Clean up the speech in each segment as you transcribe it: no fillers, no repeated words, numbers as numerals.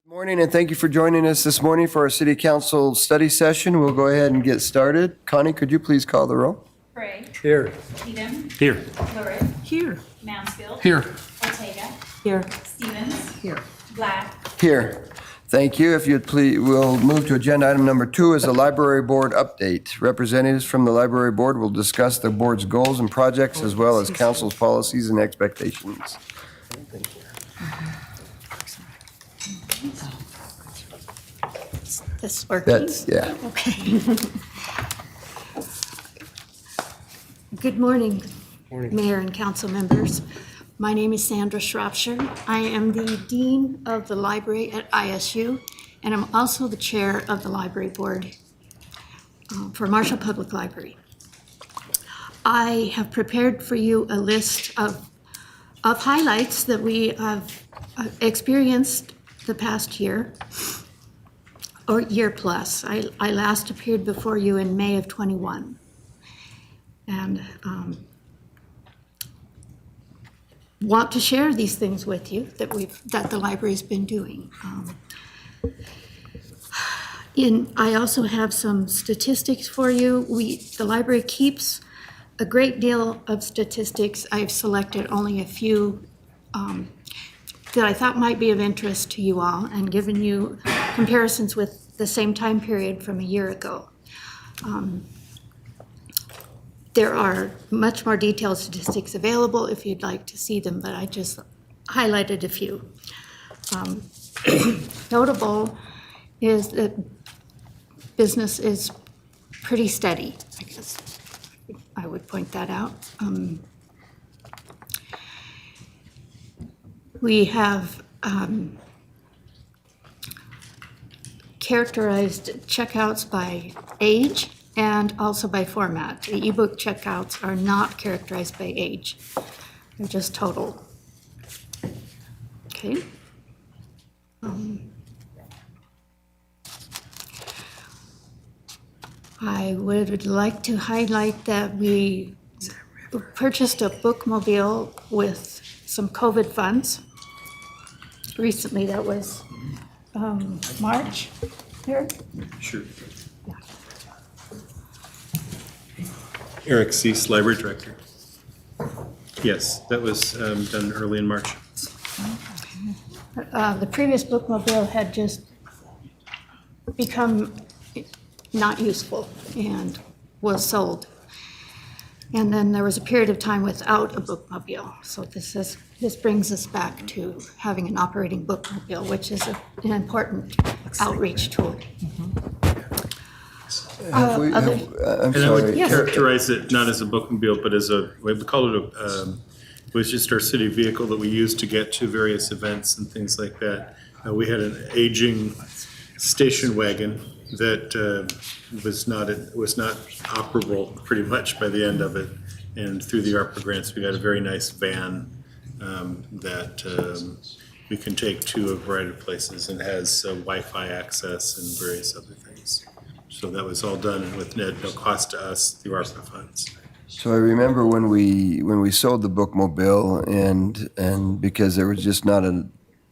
Morning, and thank you for joining us this morning for our City Council study session. We'll go ahead and get started. Connie, could you please call the roll? Gray. Here. Edom. Here. Lurid. Here. Mansfield. Here. Ortega. Here. Stevens. Here. Black. Here. Thank you. If you'd please, we'll move to agenda item number 2 is a library board update. Representatives from the library board will discuss the board's goals and projects as well as council's policies and expectations. This working? Yeah. Okay. Good morning, Mayor and council members. My name is Sandra Shropshire. I am the Dean of the Library at ISU, and I'm also the Chair of the Library Board for Marshall Public Library. I have prepared for you a list of highlights that we have experienced the past year, or year plus. I last appeared before you in May of 21. And want to share these things with you that the library's been doing. I also have some statistics for you. The library keeps a great deal of statistics. I've selected only a few that I thought might be of interest to you all and given you comparisons with the same time period from a year ago. There are much more detailed statistics available if you'd like to see them, but I just highlighted a few. Notable is that business is pretty steady. I guess I would point that out. We have characterized checkouts by age and also by format. The ebook checkouts are not characterized by age. They're just total. Okay. I would like to highlight that we purchased a bookmobile with some COVID funds. Recently, that was March here. Sure. Eric Cease, Library Director. Yes, that was done early in March. The previous bookmobile had just become not useful and was sold. And then there was a period of time without a bookmobile. So this brings us back to having an operating bookmobile, which is an important outreach tool. I'm And I sorry. would Yes. characterize it not as a bookmobile, but as we call it it was just our city vehicle that we used to get to various events and things like that. We had an aging station wagon that was not operable pretty much by the end of it. And through the ARPA grants, we got a very nice van that we can take to a variety of places and has Wi-Fi access and various other things. So that was all done with no cost to us through ARPA funds. So I remember when we sold the bookmobile and because there was just not a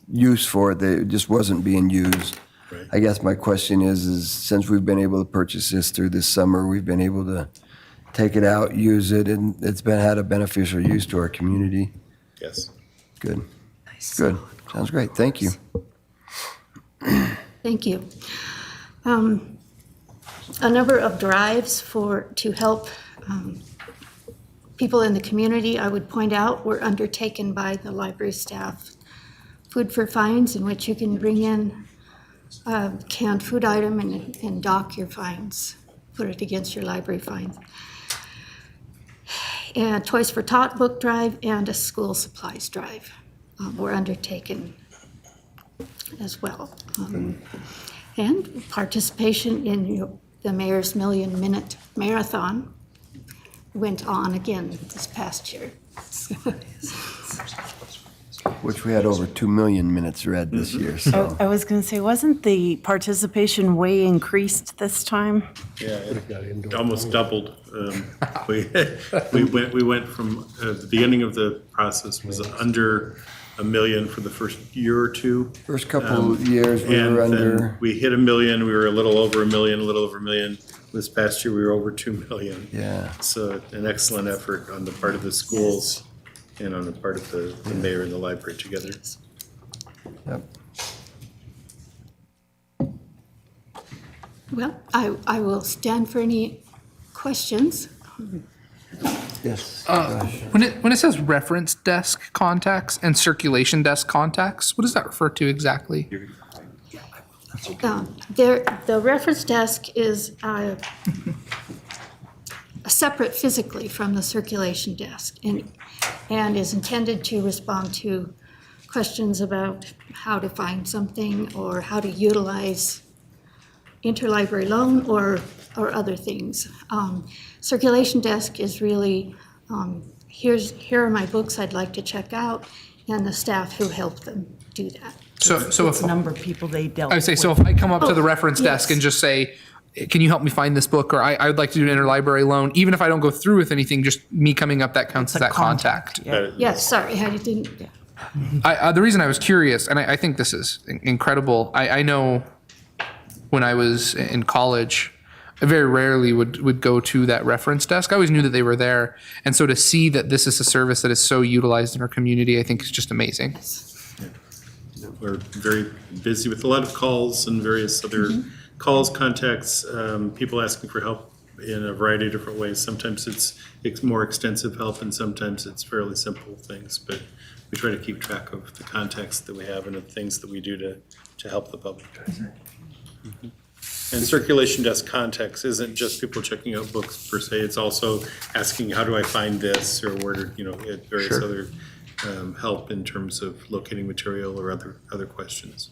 use for it, it just wasn't being used. Right. I guess my question is since we've been able to purchase this through this summer, we've been able to take it out, use it, and it's had a beneficial use to our community. Yes. Good. Nice. Good. Sounds great. Thank you. Thank you. A number of drives to help people in the community, I would point out, were undertaken by the library staff. Food for Fines, in which you can bring in a canned food item and dock your fines, put it against your library fines. And Toys for Tot book drive and a school supplies drive were undertaken as well. And participation in the Mayor's Million Minute Marathon went on again this past year. which we had over 2 million minutes read this year, so. I was going to say, wasn't the participation way increased this time? Yeah, it almost doubled. We went from, the beginning of the process was under 1 million for the first year or two. First couple years, we And were then under, we hit 1 million, we were a little over 1 million, a little over 1 million. This past year, we were over 2 million. yeah. So an excellent effort on the part of the schools and on the part of the mayor and the library together. Yep. Well, I will stand for any questions. Yes. When it says reference desk contacts and circulation desk contacts, what does that refer to exactly? The reference desk is separate physically from the circulation desk and is intended to respond to questions about how to find something or how to utilize interlibrary loan or other things. Circulation desk is really, here are my books I'd like to check out, and the staff who help them do that. So It's if the number of people they dealt I would with. say, so if I come up to the reference desk yes. and just say, can you help me find this book? Or I would like to do an interlibrary loan, even if I don't go through with anything, just me coming up, that counts as that contact. Yeah. Yes, sorry, I didn't, The reason I was curious, and I think this is incredible, I know when I was in college, I very rarely would go to that reference desk. I always knew that they were there. And so to see that this is a service that is so utilized in our community, I think is just amazing. We're very busy with a lot of calls and various other calls, contacts, people asking for help in a variety of different ways. Sometimes it's more extensive help and sometimes it's fairly simple things, but we try to keep track of the contacts that we have and the things that we do to help the public. And circulation desk contacts isn't just people checking out books per se, it's also asking, how do I find this, or where to, various other help in terms of locating material or other questions.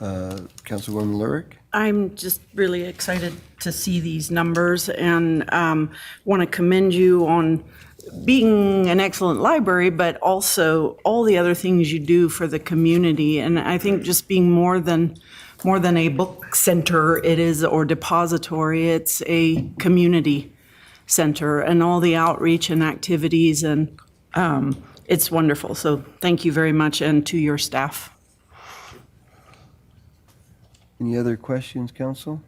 Councilwoman Lurick? I'm just really excited to see these numbers and want to commend you on being an excellent library, but also all the other things you do for the community. And I think just being more than a book center, it is, or depository, it's a community center and all the outreach and activities, and it's wonderful. So thank you very much, and to your staff. Any other questions, council?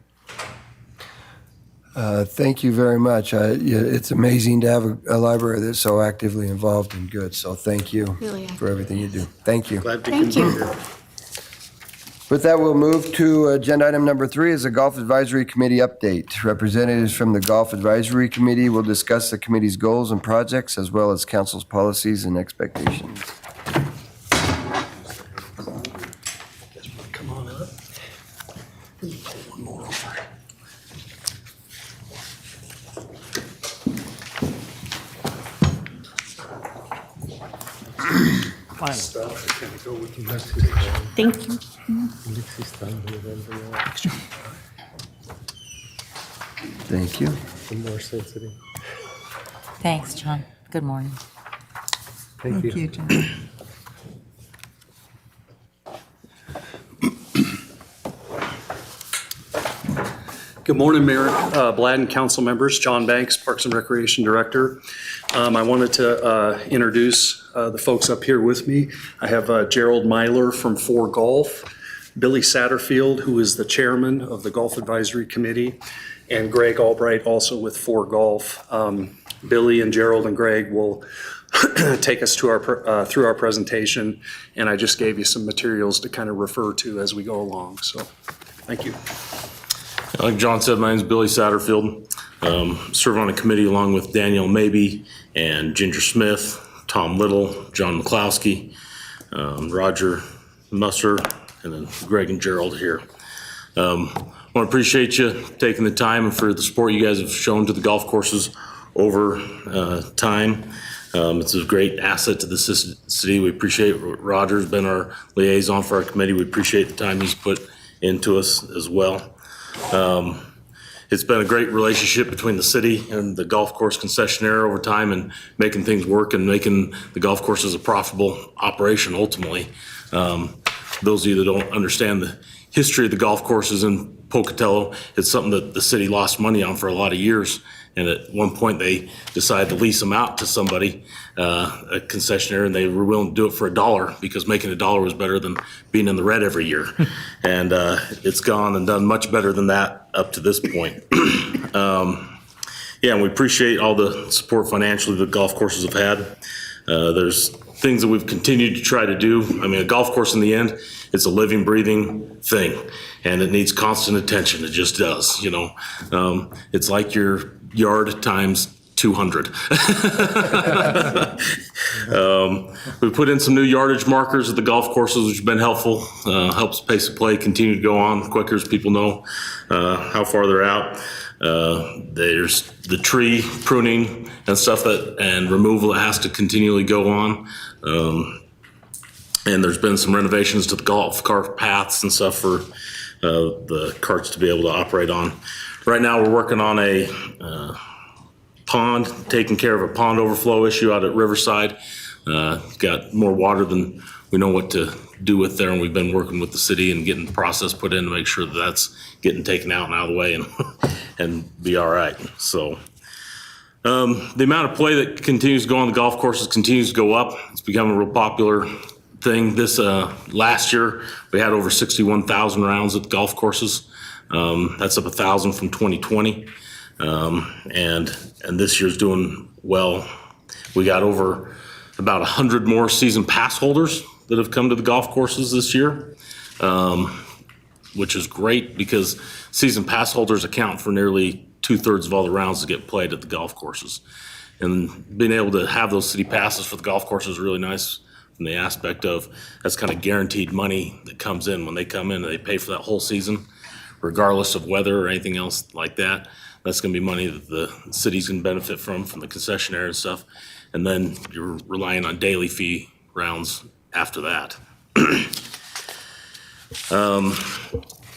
Thank you very much. It's amazing to have a library that's so actively involved and good, so thank you Really for everything you do. Thank you. Glad to Thank be you. here. With that, we'll move to agenda item number 3 is a Golf Advisory Committee update. Representatives from the Golf Advisory Committee will discuss the committee's goals and projects as well as council's policies and expectations. Come on up. One more over. Thank you. Thank you. Thanks, John. Good morning. Thank you. Good morning, Mayor Bladd and council members. John Banks, Parks and Recreation Director. I wanted to introduce the folks up here with me. I have Gerald Myler from 4 Golf, Billy Satterfield, who is the chairman of the Golf Advisory Committee, and Greg Albright, also with 4 Golf. Billy and Gerald and Greg will take us to through our presentation, and I just gave you some materials to kind of refer to as we go along. So, thank you. Like John said, my name's Billy Satterfield. Serve on a committee along with Daniel Mabey and Ginger Smith, Tom Little, John McCloskey, Roger Musser, and then Greg and Gerald here. I want to appreciate you taking the time and for the support you guys have shown to the golf courses over time. It's a great asset to the city. We appreciate Roger's been our liaison for our committee. We appreciate the time he's put into us as well. it's been a great relationship between the city and the golf course concessionaire over time, and making things work and making the golf courses a profitable operation ultimately. Those of you that don't understand the history of the golf courses in Pocatello, it's something that the city lost money on for a lot of years. And at one point they decided to lease them out to somebody, a concessionaire, and they were willing to do it for $1 because making $1 was better than being in the red every year. And it's gone and done much better than that up to this point. Yeah, and we appreciate all the support financially the golf courses have had. There's things that we've continued to try to do. I mean, a golf course in the end, it's a living, breathing thing, and it needs constant attention. It just does, you know. It's like your yard times 200. We put in some new yardage markers at the golf courses, which have been helpful. Helps pace of play continue to go on quicker as people know how far they're out. There's the tree pruning and stuff and removal that has to continually go on. And there's been some renovations to the golf cart paths and stuff for the carts to be able to operate on. Right now we're working on a pond, taking care of a pond overflow issue out at Riverside. Got more water than we know what to do with there, and we've been working with the city and getting the process put in to make sure that that's getting taken out and out of the way and be all right. So the amount of play that continues to go on the golf courses continues to go up. It's become a real popular thing. This last year we had over 61,000 rounds at the golf courses. That's up 1,000 from 2020. And this year's doing well. We got over about 100 more season pass holders that have come to the golf courses this year, which is great because season pass holders account for nearly 2/3 of all the rounds that get played at the golf courses. And being able to have those city passes for the golf course is really nice from the aspect of that's kind of guaranteed money that comes in when they come in and they pay for that whole season, regardless of weather or anything else like that. That's going to be money that the city's going to benefit from the concessionaire and stuff. And then you're relying on daily fee rounds after that.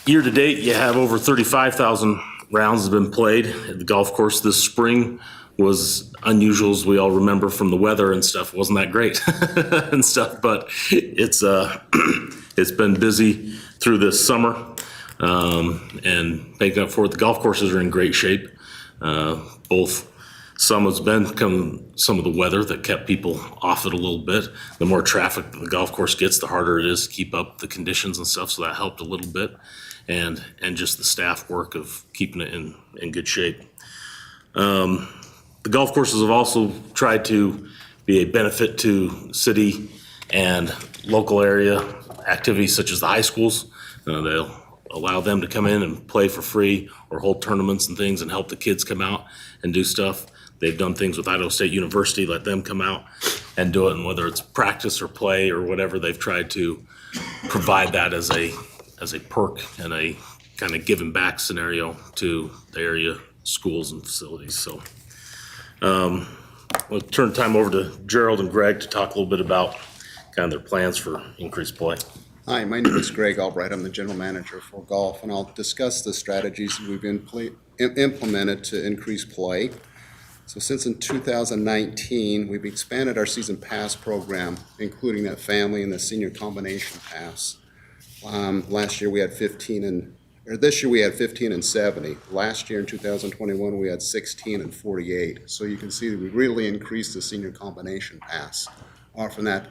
Year to date, you have over 35,000 rounds have been played at the golf course. This spring was unusual, as we all remember from the weather and stuff. It wasn't that great and stuff, but it's been busy through this summer. And making up for it, the golf courses are in great shape. Some has been some of the weather that kept people off it a little bit. The more traffic that the golf course gets, the harder it is to keep up the conditions and stuff. So that helped a little bit, and just the staff work of keeping it in good shape. The golf courses have also tried to be a benefit to city and local area activities such as the high schools. They'll allow them to come in and play for free or hold tournaments and things and help the kids come out and do stuff. They've done things with Idaho State University, let them come out and do it. And whether it's practice or play or whatever, they've tried to provide that as a perk and a kind of giving back scenario to the area schools and facilities. So we'll turn time over to Gerald and Greg to talk a little bit about kind of their plans for increased play. Hi, my name is Greg Albright. I'm the general manager for golf, and I'll discuss the strategies we've implemented to increase play. So since in 2019, we've expanded our season pass program, including that family and the senior combination pass. Last year we had 15 and 70. Last year in 2021, we had 16 and 48. So you can see that we really increased the senior combination pass. From that,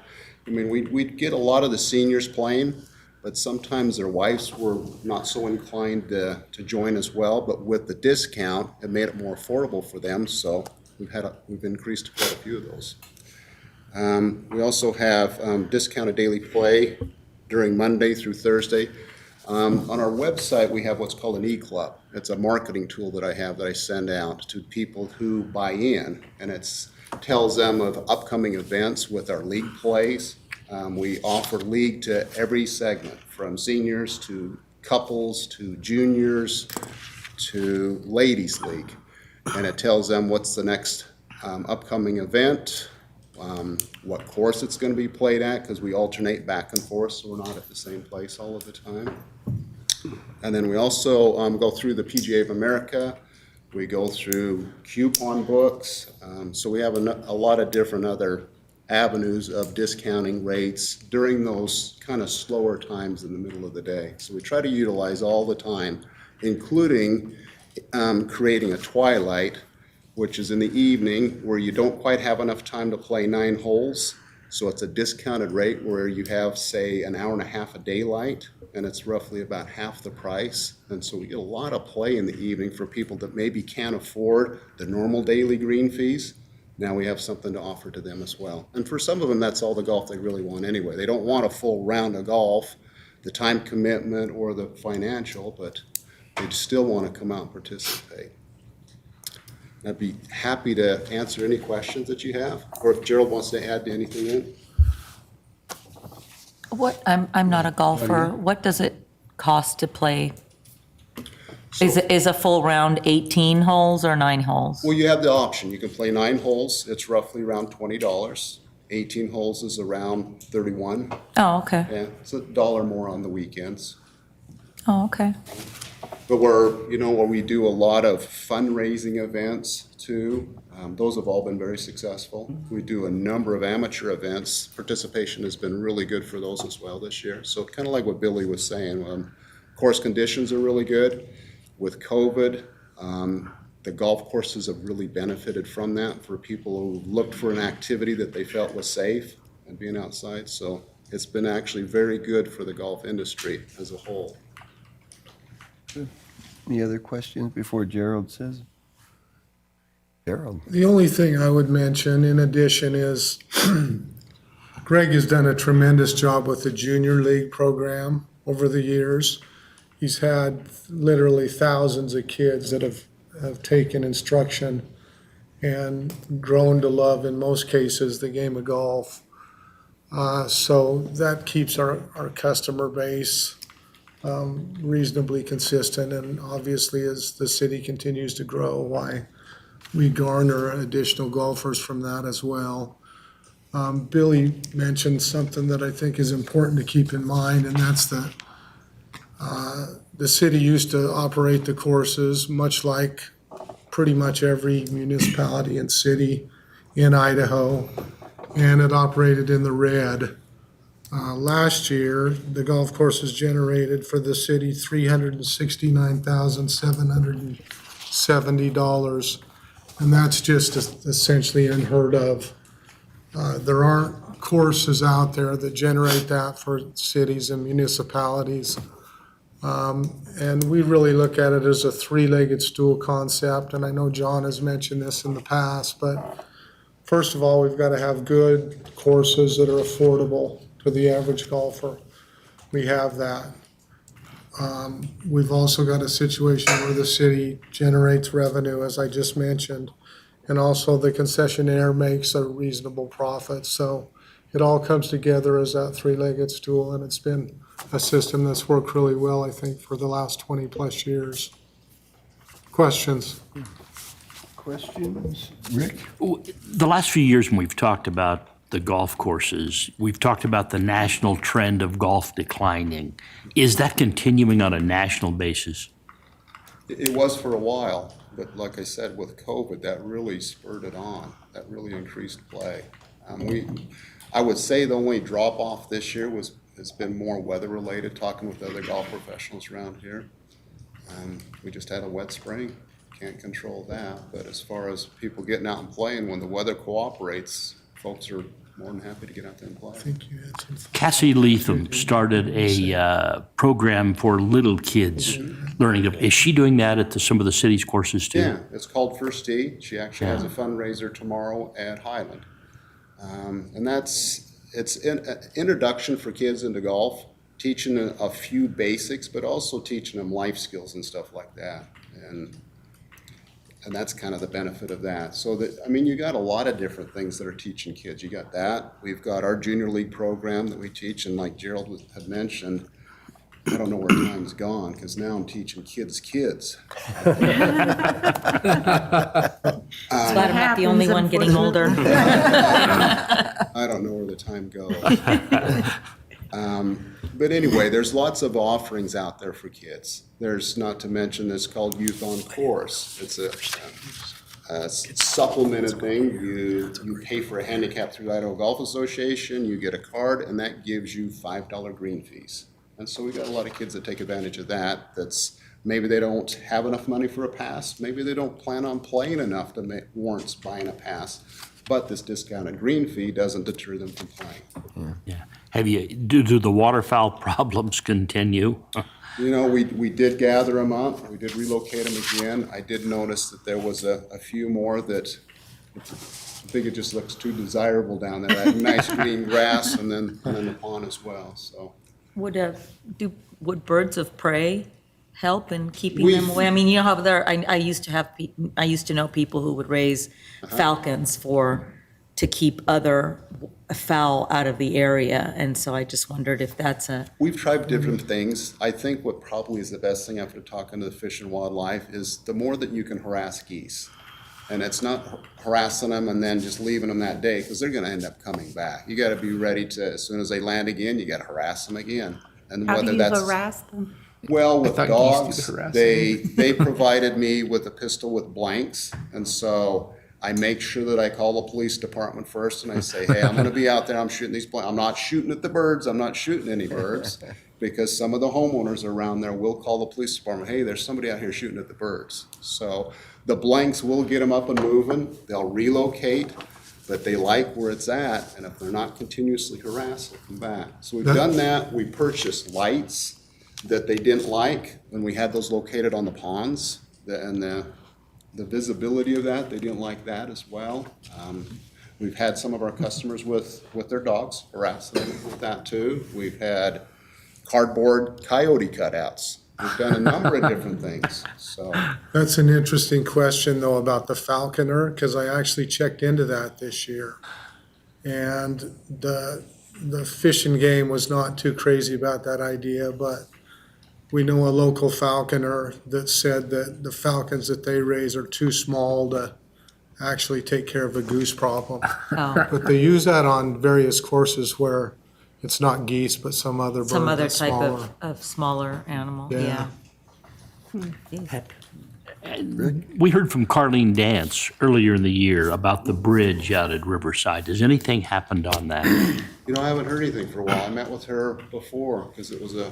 I mean, we'd get a lot of the seniors playing, but sometimes their wives were not so inclined to join as well. But with the discount, it made it more affordable for them. So we've increased quite a few of those. We also have discounted daily play during Monday through Thursday. On our website, we have what's called an e-club. It's a marketing tool that I send out to people who buy in, and it tells them of upcoming events with our league plays. We offer league to every segment, from seniors to couples to juniors to ladies league. And it tells them what's the next upcoming event, what course it's going to be played at, because we alternate back and forth, so we're not at the same place all of the time. And then we also go through the PGA of America. We go through coupon books. So we have a lot of different other avenues of discounting rates during those kind of slower times in the middle of the day. So we try to utilize all the time, including creating a twilight, which is in the evening where you don't quite have enough time to play 9 holes. So it's a discounted rate where you have, say, an hour and a half of daylight, and it's roughly about half the price. And so we get a lot of play in the evening for people that maybe can't afford the normal daily green fees. Now we have something to offer to them as well. And for some of them, that's all the golf they really want anyway. They don't want a full round of golf, the time commitment or the financial, but they still want to come out and participate. I'd be happy to answer any questions that you have, or if Gerald wants to add anything in. I'm not a golfer. What does it cost to play? Is a full round 18 holes or 9 holes? Well, you have the option. You can play 9 holes. It's roughly around $20. 18 holes is around $31. Oh, okay. Yeah, it's $1 more on the weekends. Oh, okay. But where we do a lot of fundraising events too. Those have all been very successful. We do a number of amateur events. Participation has been really good for those as well this year. So kind of like what Billy was saying, course conditions are really good. With COVID, the golf courses have really benefited from that for people who looked for an activity that they felt was safe and being outside. So it's been actually very good for the golf industry as a whole. Any other questions before Gerald says? Gerald? The only thing I would mention in addition is Greg has done a tremendous job with the junior league program over the years. He's had literally thousands of kids that have taken instruction and grown to love, in most cases, the game of golf. So that keeps our customer base reasonably consistent, and obviously as the city continues to grow, why we garner additional golfers from that as well. Billy mentioned something that I think is important to keep in mind, and that's that the city used to operate the courses much like pretty much every municipality and city in Idaho, and it operated in the red. Last year, the golf courses generated for the city $369,770, and that's just essentially unheard of. There aren't courses out there that generate that for cities and municipalities. And we really look at it as a 3-legged stool concept, and I know John has mentioned this in the past, but first of all, we've got to have good courses that are affordable to the average golfer. We have that. We've also got a situation where the city generates revenue, as I just mentioned, and also the concessionaire makes a reasonable profit. So it all comes together as that 3-legged stool, and it's been a system that's worked really well, I think, for the last 20 plus years. Questions? Questions? Rick? The last few years when we've talked about the golf courses, we've talked about the national trend of golf declining. Is that continuing on a national basis? It was for a while, but like I said, with COVID, that really spurred it on. That really increased play. I would say the only drop off this year has been more weather related, talking with other golf professionals around here. We just had a wet spring, can't control that. But as far as people getting out and playing, when the weather cooperates, folks are more than happy to get out there and play. Thank you. Cassie Leatham started a program for little kids learning. Is she doing that at some of the city's courses too? Yeah, it's called First Tee. She actually has a fundraiser tomorrow at Highland. And it's an introduction for kids into golf, teaching a few basics, but also teaching them life skills and stuff like that. And that's kind of the benefit of that. So you got a lot of different things that are teaching kids. You got that. We've got our junior league program that we teach, and like Gerald had mentioned, I don't know where time's gone, because now I'm teaching kids. Glad I'm not the only one getting older. I don't know where the time goes. But anyway, there's lots of offerings out there for kids. There's, not to mention, it's called Youth on Course. It's a supplemented thing. You pay for a handicap through Idaho Golf Association, you get a card, and that gives you $5 green fees. And so we got a lot of kids that take advantage of that. That's, maybe they don't have enough money for a pass, maybe they don't plan on playing enough to warrant buying a pass, but this discounted green fee doesn't deter them from playing. Yeah. Do the waterfowl problems continue? You know, we did gather them up, we did relocate them again. I did notice that there was a few more that, I think it just looks too desirable down there, that nice green grass and then the pond as well, so. Would birds of prey help in keeping We've- them away? I mean, you know how I used to know people who would raise falcons to keep other fowl out of the area, and so I just wondered if that's We've tried different things. I think what probably is the best thing after talking to the Fish and Wildlife is the more that you can harass geese. And it's not harassing them and then just leaving them that day, because they're gonna end up coming back. You gotta be ready to, as soon as they land again, you gotta harass them again. And How whether do you that's harass them? Well, with thought geese do dogs, the harassing. they provided me with a pistol with blanks, and so I make sure that I call the police department first, and I say, hey, I'm gonna be out there, I'm shooting these blanks. I'm not shooting at the birds, I'm not shooting any birds, because some of the homeowners around there will call the police department, hey, there's somebody out here shooting at the birds. So the blanks will get them up and moving, they'll relocate, but they like where it's at, and if they're not continuously harassed, they'll come back. So we've done that. We purchased lights that they didn't like, and we had those located on the ponds, and the visibility of that, they didn't like that as well. We've had some of our customers with their dogs, harassing them with that too. We've had cardboard coyote cutouts. We've done a number of different things, so. That's an interesting question, though, about the falconer, because I actually checked into that this year. And the Fish and Game was not too crazy about that idea, but we know a local falconer that said that the falcons that they raise are too small to actually take care of the goose problem. oh, But they use that on various courses where it's not geese, but some other bird some other that's type smaller. of smaller animal? Yeah. Yeah. We heard from Carlene Dance earlier in the year about the bridge out at Riverside. Has anything happened on that? You know, I haven't heard anything for a while. I met with her before because it was a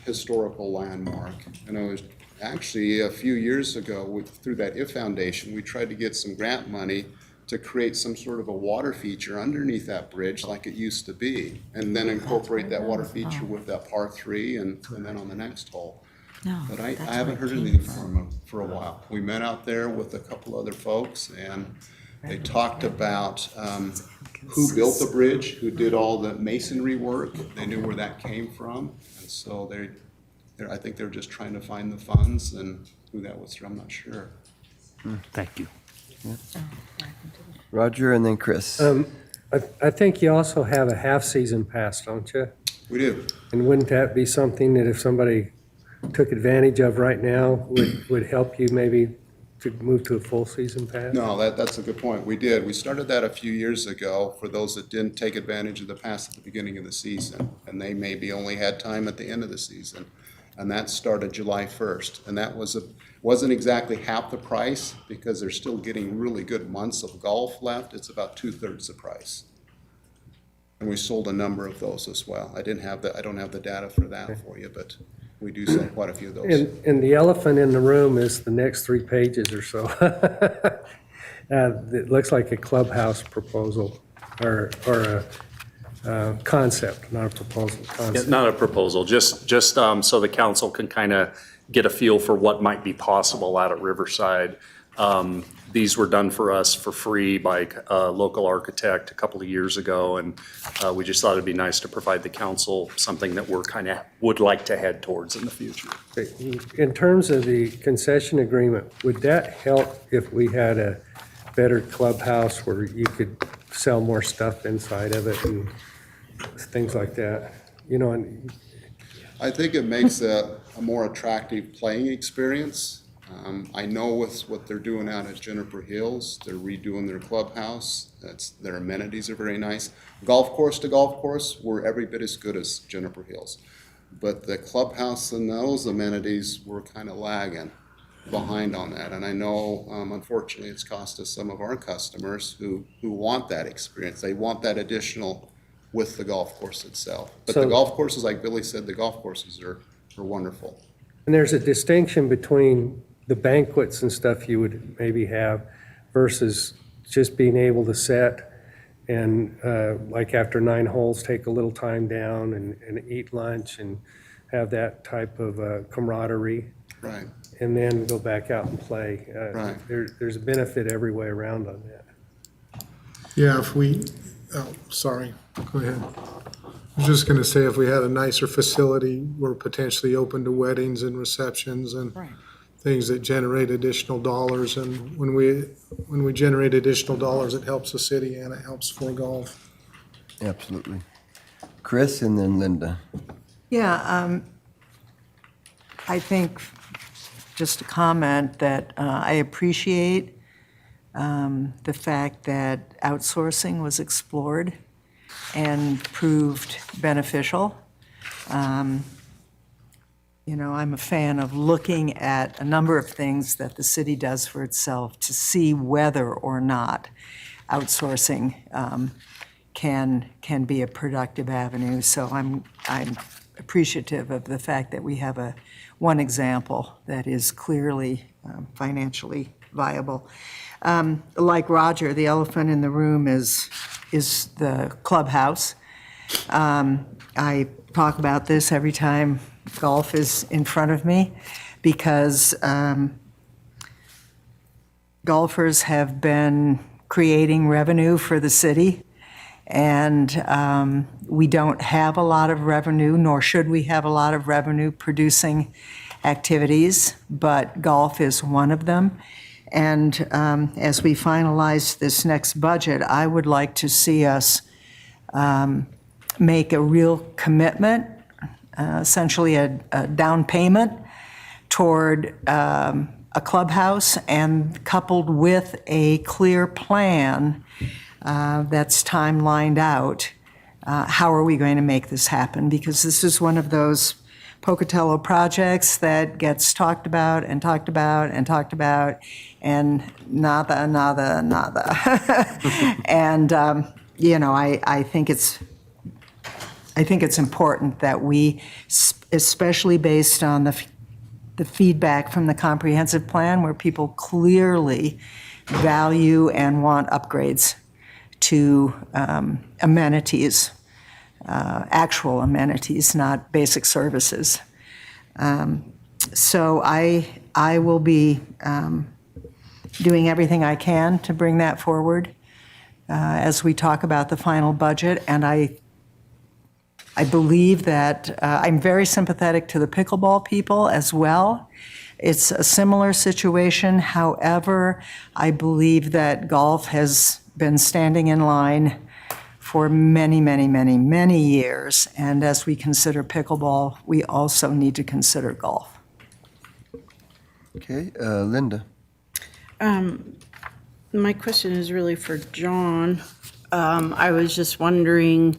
historical landmark. And it was actually a few years ago, through that IF Foundation, we tried to get some grant money to create some sort of a water feature underneath that bridge like it used to be, and then incorporate that water feature with that par 3 and then on the next hole. No, But I that's haven't where it heard came anything from. from them for a while. We met out there with a couple other folks, and they talked about who built the bridge, who did all the masonry work. They knew where that came from, and so I think they're just trying to find the funds, and who that was from, I'm not sure. Thank you. Roger and then Chris. I think you also have a half-season pass, don't you? We do. And wouldn't that be something that if somebody took advantage of right now would help you maybe to move to a full-season pass? No, that's a good point. We did. We started that a few years ago for those that didn't take advantage of the pass at the beginning of the season, and they maybe only had time at the end of the season. And that started July 1st, and that wasn't exactly half the price because they're still getting really good months of golf left. It's about 2/3 the price. And we sold a number of those as well. I don't have the data for that for you, but we do sell quite a few of those. And the elephant in the room is the next 3 pages or so. It looks like a Clubhouse proposal or a concept, not a proposal, Yeah, concept. not a proposal, just so the council can kind of get a feel for what might be possible out at Riverside. These were done for us for free by a local architect a couple of years ago, and we just thought it'd be nice to provide the council something that we're kind of would like to head towards in the future. In terms of the concession agreement, would that help if we had a better clubhouse where you could sell more stuff inside of it and things like that? You know, and I think it makes a more attractive playing experience. I know with what they're doing out at Juniper Hills, they're redoing their clubhouse. Their amenities are very nice. Golf course to golf course, we're every bit as good as Juniper Hills. But the clubhouse and those amenities were kind of lagging behind on that. And I know, unfortunately, it's cost us some of our customers who want that experience. They want that additional with the golf course itself. But the So- golf courses, like Billy said, the golf courses are wonderful. And there's a distinction between the banquets and stuff you would maybe have versus just being able to set and like after 9 holes, take a little time down and eat lunch and have that type of camaraderie. Right. And then go back out and play. Right. There's a benefit every way around on that. Yeah, sorry, go ahead. I was just gonna say, if we had a nicer facility, we're potentially open to weddings and receptions and Right. things that generate additional dollars. And when we generate additional dollars, it helps the city and it helps for golf. Absolutely. Chris and then Linda. Yeah, I think, just a comment that I appreciate the fact that outsourcing was explored and proved beneficial. You know, I'm a fan of looking at a number of things that the city does for itself to see whether or not outsourcing can be a productive avenue. So I'm appreciative of the fact that we have one example that is clearly financially viable. Like Roger, the elephant in the room is the clubhouse. I talk about this every time golf is in front of me because golfers have been creating revenue for the city. And we don't have a lot of revenue, nor should we have a lot of revenue producing activities, but golf is one of them. And as we finalize this next budget, I would like to see us make a real commitment, essentially a down payment toward a clubhouse, and coupled with a clear plan that's timelined out. How are we going to make this happen? Because this is one of those Pocatello projects that gets talked about and talked about and talked about, and nada, nada, nada. And you know, I think it's important that we, especially based on the feedback from the comprehensive plan, where people clearly value and want upgrades to amenities, actual amenities, not basic services. So I will be doing everything I can to bring that forward as we talk about the final budget. And I believe that I'm very sympathetic to the pickleball people as well. It's a similar situation. However, I believe that golf has been standing in line for many, many, many, many years. And as we consider pickleball, we also need to consider golf. Okay, Linda. My question is really for John. I was just wondering,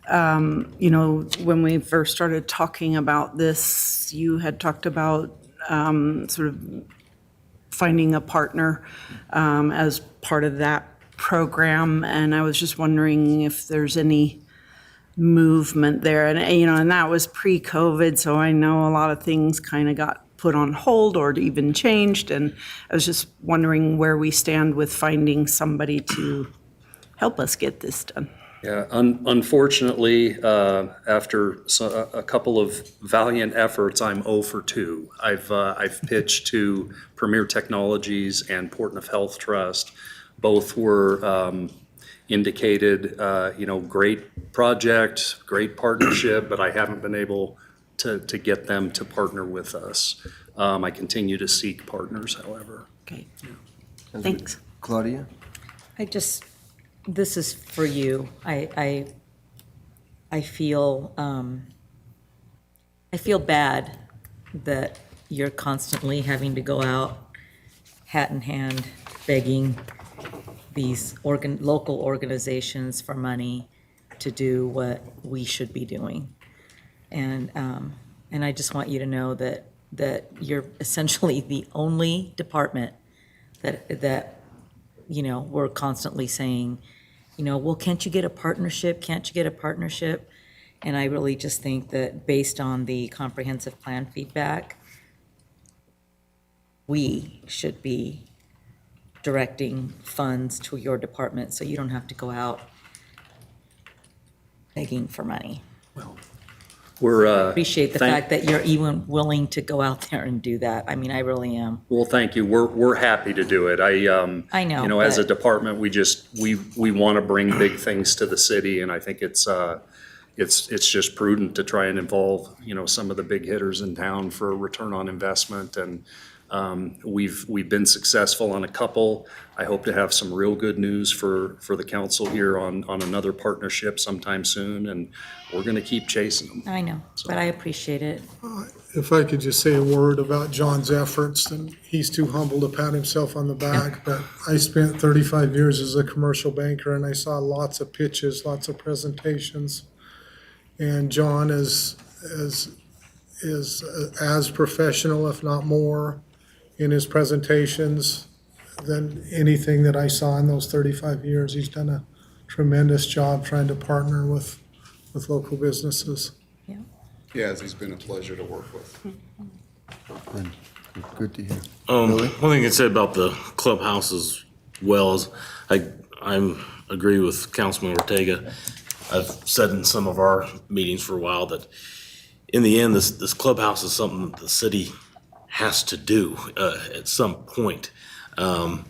you know, when we first started talking about this, you had talked about sort of finding a partner as part of that program, and I was just wondering if there's any movement there. And, you know, and that was pre-COVID, so I know a lot of things kind of got put on hold or even changed, and I was just wondering where we stand with finding somebody to help us get this done. Yeah, unfortunately, after a couple of valiant efforts, I'm 0 for 2. I've pitched to Premier Technologies and Portneuf Health Trust. Both were indicated, you know, great project, great partnership, but I haven't been able to get them to partner with us. I continue to seek partners, however. Okay, thanks. Claudia? This is for you. I feel bad that you're constantly having to go out hat in hand begging these local organizations for money to do what we should be doing. And I just want you to know that you're essentially the only department that we're constantly saying, well, can't you get a partnership? Can't you get a partnership? And I really just think that based on the comprehensive plan feedback, we should be directing funds to your department so you don't have to go out begging for money. We're, Appreciate the fact that you're even willing to go out there and do that. I mean, I really am. Well, thank you. We're happy to do it. I know, As a but- department, we want to bring big things to the city, and I think it's just prudent to try and involve, some of the big hitters in town for a return on investment. And we've been successful on a couple. I hope to have some real good news for the council here on another partnership sometime soon, and we're going to keep chasing them. I know, but I appreciate it. If I could just say a word about John's efforts, and he's too humble to pat himself on the back, but I spent 35 years as a commercial banker, and I saw lots of pitches, lots of presentations. And John is as professional, if not more, in his presentations than anything that I saw in those 35 years. He's done a tremendous job trying to partner with local businesses. Yes, he's been a pleasure to work with. Good to hear. One thing I'd say about the clubhouse as well is I agree with Councilman Ortega. I've said in some of our meetings for a while that in the end, this clubhouse is something that the city has to do at some point. A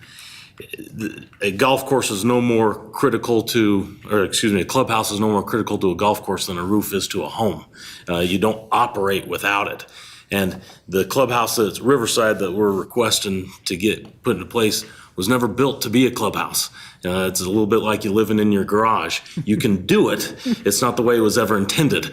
golf course is no more critical a clubhouse is no more critical to a golf course than a roof is to a home. You don't operate without it. And the clubhouse at Riverside that we're requesting to get put into place was never built to be a clubhouse. It's a little bit like you living in your garage. You can do it. It's not the way it was ever intended,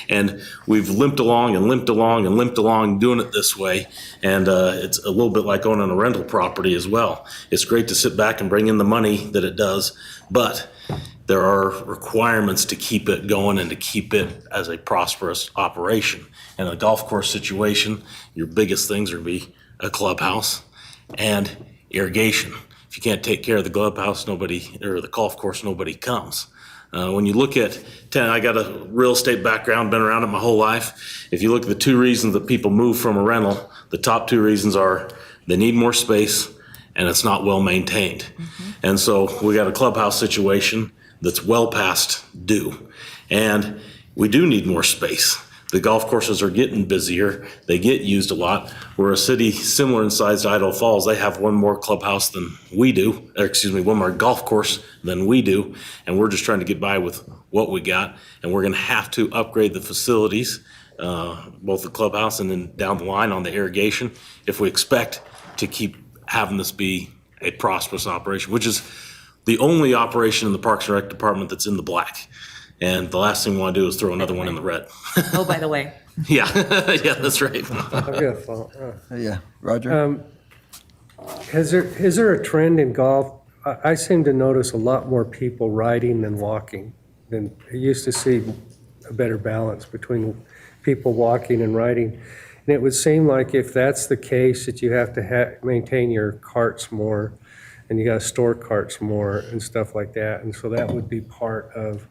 and we've limped along and limped along and limped along doing it this way. And it's a little bit like owning a rental property as well. It's great to sit back and bring in the money that it does, but there are requirements to keep it going and to keep it as a prosperous operation. In a golf course situation, your biggest things are going to be a clubhouse and irrigation. If you can't take care of the clubhouse, or the golf course, nobody comes. When you look at, I got a real estate background, been around it my whole life. If you look at the two reasons that people move from a rental, the top two reasons are they need more space and it's not well maintained. And so we got a clubhouse situation that's well past due. And we do need more space. The golf courses are getting busier. They get used a lot. We're a city similar in size to Idaho Falls. They have one more clubhouse than we do, one more golf course than we do. And we're just trying to get by with what we got. And we're going to have to upgrade the facilities, both the clubhouse and then down the line on the irrigation, if we expect to keep having this be a prosperous operation, which is the only operation in the Parks and Rec Department that's in the black. And the last thing we want to do is throw another one in the red. Oh, by the way. Yeah, yeah, that's right. I've got a follow- Yeah, Roger? Is there a trend in golf? I seem to notice a lot more people riding than walking. Than I used to see a better balance between people walking and riding. And it would seem like if that's the case, that you have to maintain your carts more, and you got to store carts more and stuff like that. And so that would be part of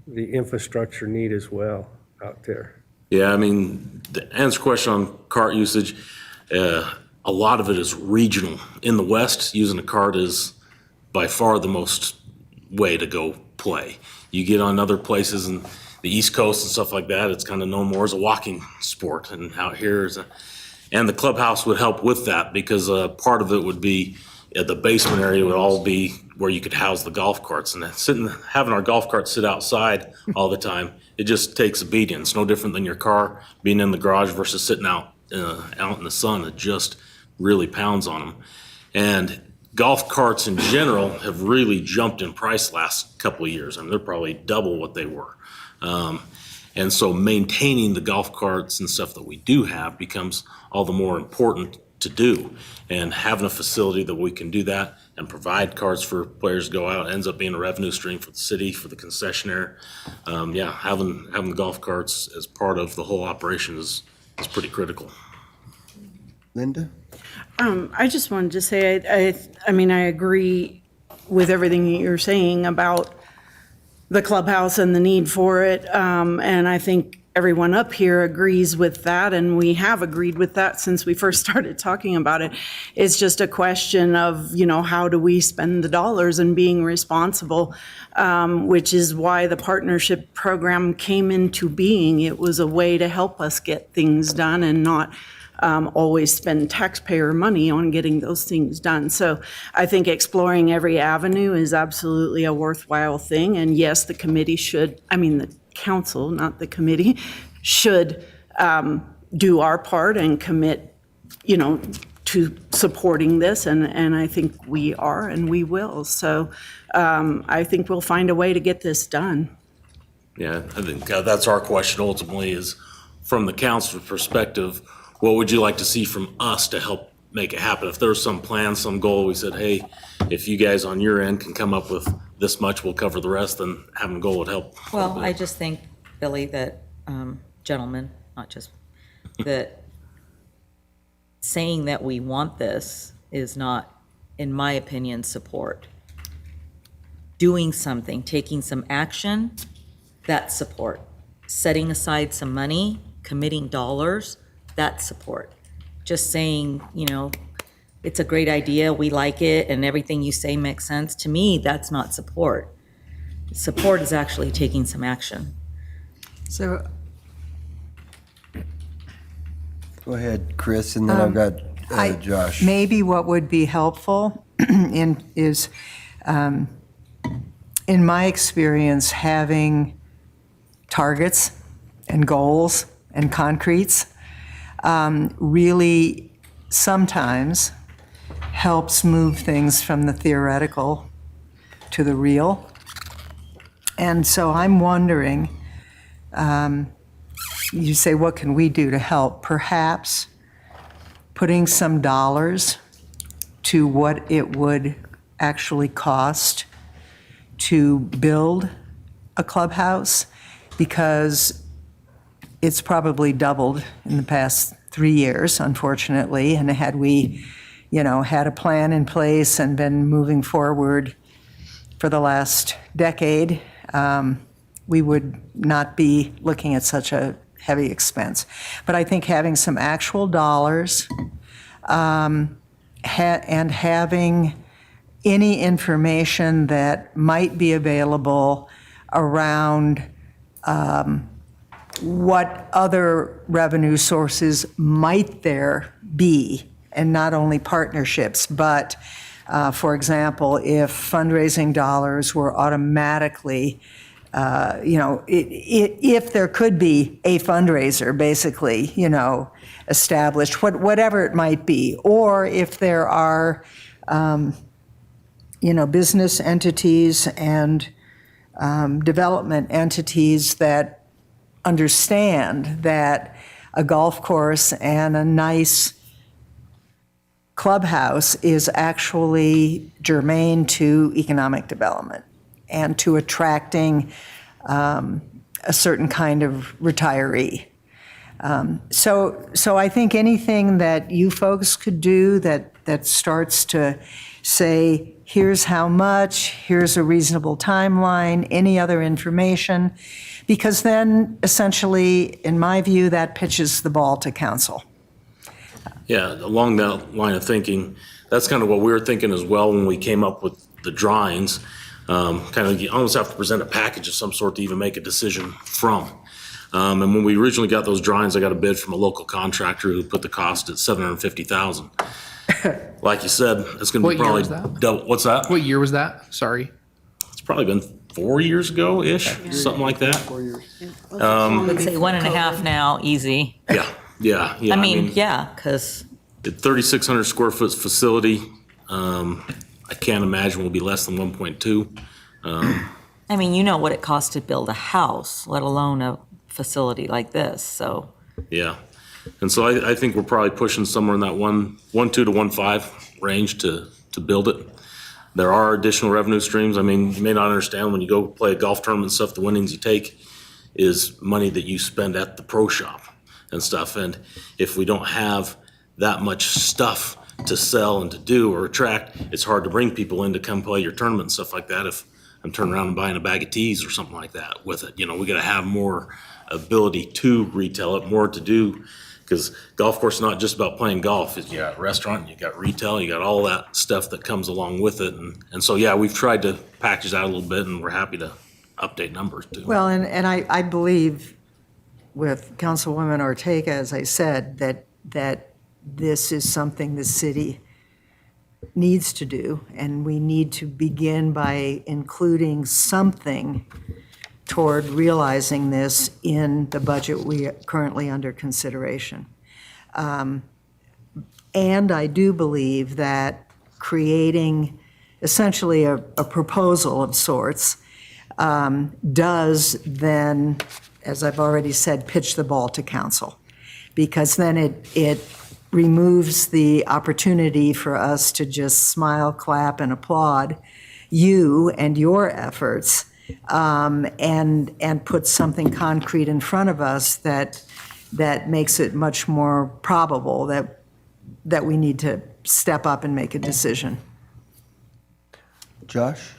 the infrastructure need as well out there. Yeah, I mean, to answer the question on cart usage, a lot of it is regional. In the West, using a cart is by far the most way to go play. You get on other places in the East Coast and stuff like that, it's kind of known more as a walking sport. And out here and the clubhouse would help with that, because part of it would be the basement area would all be where you could house the golf carts. And having our golf carts sit outside all the time, it just takes a beating. It's no different than your car being in the garage versus sitting out in the sun. It just really pounds on them. And golf carts in general have really jumped in price last couple of years. I mean, they're probably double what they were. And so maintaining the golf carts and stuff that we do have becomes all the more important to do. And having a facility that we can do that and provide carts for players to go out ends up being a revenue stream for the city, for the concessionaire. Yeah, having the golf carts as part of the whole operation is pretty critical. Linda? I just wanted to say, I mean, I agree with everything you're saying about the clubhouse and the need for it. And I think everyone up here agrees with that, and we have agreed with that since we first started talking about it. It's just a question of, how do we spend the dollars and being responsible, which is why the partnership program came into being. It was a way to help us get things done and not always spend taxpayer money on getting those things done. So I think exploring every avenue is absolutely a worthwhile thing. And yes, the council, not the committee, should do our part and commit, to supporting this. And I think we are and we will. So I think we'll find a way to get this done. Yeah, I think that's our question ultimately is, from the council perspective, what would you like to see from us to help make it happen? If there's some plan, some goal, we said, hey, if you guys on your end can come up with this much, we'll cover the rest, then having a goal would help. Well, I just think, Billy, that, gentlemen, not just, that saying that we want this is not, in my opinion, support. Doing something, taking some action, that's support. Setting aside some money, committing dollars, that's support. Just saying, it's a great idea, we like it, and everything you say makes sense, to me, that's not support. Support is actually taking some action. So Go ahead, Chris, and then I've got Josh. maybe what would be helpful is, in my experience, having targets and goals and concretes really sometimes helps move things from the theoretical to the real. And so I'm wondering, you say, what can we do to help? Perhaps putting some dollars to what it would actually cost to build a clubhouse, because it's probably doubled in the past 3 years, unfortunately. And had we, had a plan in place and been moving forward for the last decade, we would not be looking at such a heavy expense. But I think having some actual dollars and having any information that might be available around what other revenue sources might there be, and not only partnerships, but for example, if fundraising dollars were automatically, if there could be a fundraiser basically, established, whatever it might be, or if there are, business entities and development entities that understand that a golf course and a nice clubhouse is actually germane to economic development and to attracting a certain kind of retiree. So I think anything that you folks could do that starts to say, here's how much, here's a reasonable timeline, any other information, because then essentially, in my view, that pitches the ball to council. Yeah, along that line of thinking, that's kind of what we were thinking as well when we came up with the drawings. You almost have to present a package of some sort to even make a decision from. And when we originally got those drawings, I got a bid from a local contractor who put the cost at $750,000. Like you said, it's going to be What year probably was that? double. What's that? What year was that? Sorry. It's probably been 4 years ago-ish, something like that. 4 years. I would say 1.5 now, easy. Yeah. I mean, yeah, because 3,600 square foot facility, I can't imagine will be less than 1.2. I mean, you know what it costs to build a house, let alone a facility like this, so. Yeah. And so I think we're probably pushing somewhere in that 1.2 to 1.5 range to build it. There are additional revenue streams. I mean, you may not understand when you go play a golf tournament and stuff, the winnings you take is money that you spend at the pro shop and stuff. And if we don't have that much stuff to sell and to do or attract, it's hard to bring people in to come play your tournament and stuff like that if I'm turning around and buying a bag of teas or something like that with it. You know, we got to have more ability to retail it, more to do, because golf course is not just about playing golf. You got restaurant, you got retail, you got all that stuff that comes along with it. And so, yeah, we've tried to package that a little bit, and we're happy to update numbers too. Well, and I believe with Councilwoman Ortega, as I said, that this is something the city needs to do, and we need to begin by including something toward realizing this in the budget we are currently under consideration. And I do believe that creating essentially a proposal of sorts does then, as I've already said, pitch the ball to council. Because then it removes the opportunity for us to just smile, clap, and applaud you and your efforts, and put something concrete in front of us that makes it much more probable that we need to step up and make a decision. Josh?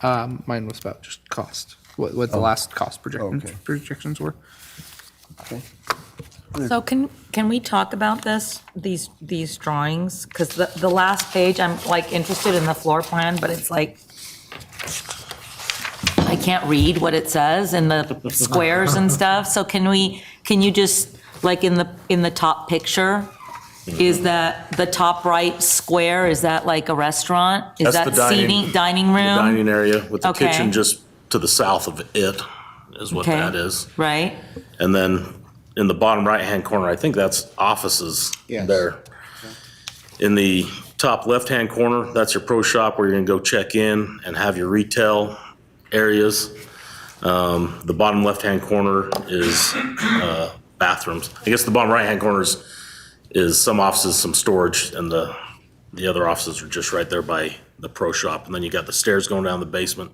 Mine was about just cost, what the last cost projections were. Okay. So can we talk about these drawings? Because the last page, I'm like interested in the floor plan, but it's like, I can't read what it says in the squares and stuff. So can you just, like in the top picture, is that the top right square, is that like a restaurant? Is That's that the seating, dining room? The dining area with the Okay. kitchen just to the south of it is what Okay. that is. Right? And then in the bottom right-hand corner, I think that's offices Yes. there. In the top left-hand corner, that's your pro shop where you're gonna go check in and have your retail areas. The bottom left-hand corner is bathrooms. I guess the bottom right-hand corner is some offices, some storage, and the other offices are just right there by the pro shop. And then you got the stairs going down the basement,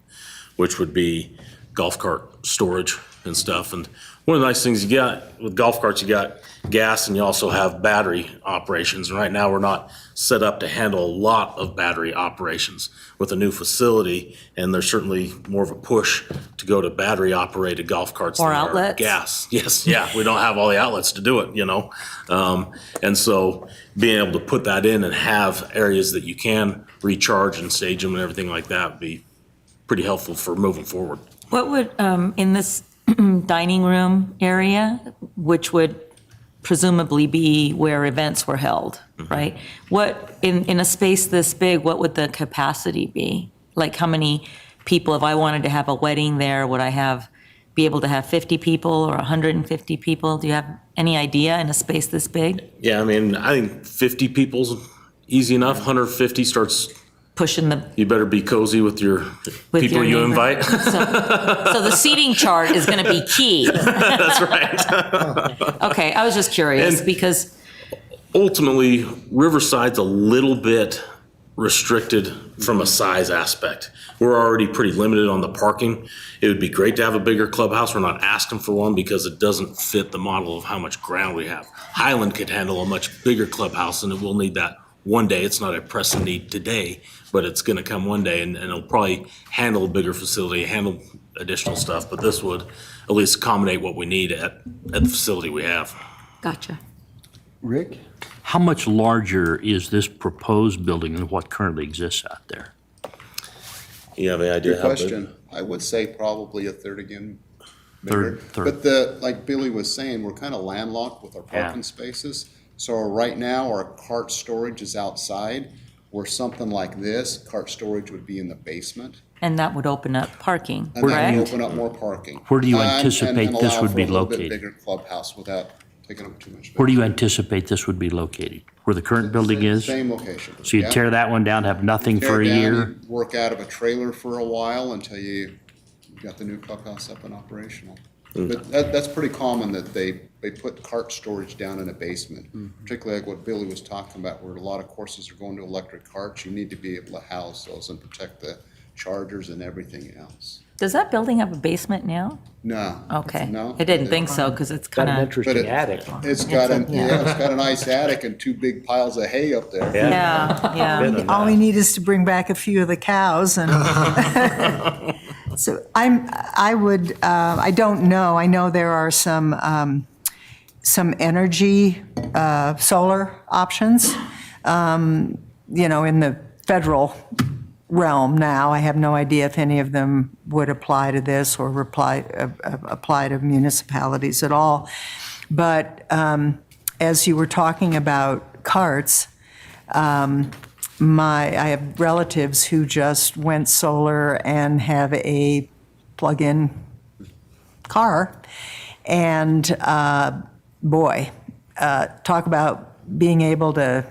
which would be golf cart storage and stuff. And one of the nice things you got with golf carts, you got gas and you also have battery operations. And right now we're not set up to handle a lot of battery operations with a new facility. And there's certainly more of a push to go to battery operated golf carts. Or than there are outlets. gas. Yes. Yeah. We don't have all the outlets to do it, you know? And so being able to put that in and have areas that you can recharge and stage them and everything like that would be pretty helpful for moving forward. What would, in this dining room area, which would presumably be where events were held, right? What, in a space this big, what would the capacity be? Like how many people, if I wanted to have a wedding there, would I be able to have 50 people or 150 people? Do you have any idea in a space this big? Yeah. I mean, I think 50 people's easy enough. 150 starts. Pushing the, You better be cozy with your people your you neighbor. invite. so the seating chart is going to be key. That's right. Okay, I was just curious And- because, Ultimately, Riverside's a little bit restricted from a size aspect. We're already pretty limited on the parking. It would be great to have a bigger clubhouse. We're not asking for one because it doesn't fit the model of how much ground we have. Highland could handle a much bigger clubhouse, and it will need that one day. It's not a pressing need today, but it's going to come one day, and it'll probably handle a bigger facility, handle additional stuff. But this would at least accommodate what we need at the facility we have. gotcha. Rick? How much larger is this proposed building than what currently exists out there? You have any idea Good how big? question. I would say probably a third again. Bigger. Third. But like Billy was saying, we're kind of landlocked with our Yeah. parking spaces. So right now, our cart storage is outside, where something like this, cart storage would be in the basement. And that would open up parking, And that would correct? open up more parking. Where do you And anticipate this allow would for be a little bit located? bigger clubhouse without taking up too much space. Where do you anticipate this would be located? Where the current building is? Same location. So you'd Yeah. tear that one down, have nothing Tear for a it down, year? you work out of a trailer for a while until you got the new clubhouse up and operational. But that's pretty common that they put cart storage down in a basement, particularly like what Billy was talking about, where a lot of courses are going to electric carts. You need to be able to house those and protect the chargers and everything else. Does that building have a basement now? No. Okay. No. I didn't think so, because it's Got kind an of, interesting attic. It's got a, Yeah. it's got a nice attic and two big piles of hay up there. yeah. All we need is to bring back a few of the cows and. So I don't know. I know there are some energy, solar options, in the federal realm now. I have no idea if any of them would apply to this or apply to municipalities at all. But as you were talking about carts, I have relatives who just went solar and have a plug-in car. And talk about being able to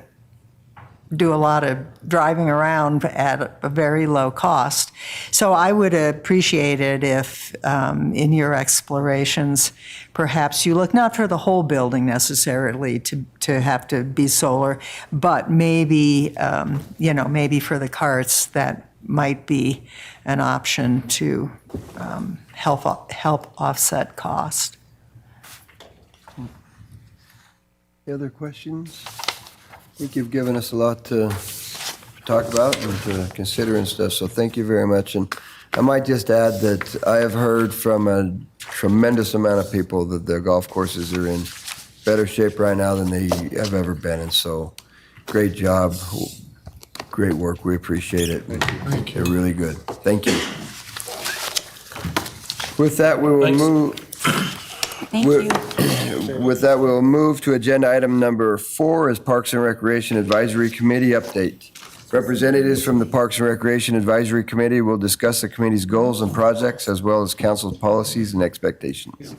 do a lot of driving around at a very low cost. So I would appreciate it if, in your explorations, perhaps you look not for the whole building necessarily to have to be solar, but maybe, maybe for the carts that might be an option to help offset cost. Any other questions? I think you've given us a lot to talk about and to consider and stuff, so thank you very much. And I might just add that I have heard from a tremendous amount of people that their golf courses are in better shape right now than they have ever been, and so great job, great work, we appreciate it. Thank you. They're really good. Thank you. With that, we will move. Thank you. With that, we'll move to agenda item number 4 is Parks and Recreation Advisory Committee update. Representatives from the Parks and Recreation Advisory Committee will discuss the committee's goals and projects as well as council's policies and expectations.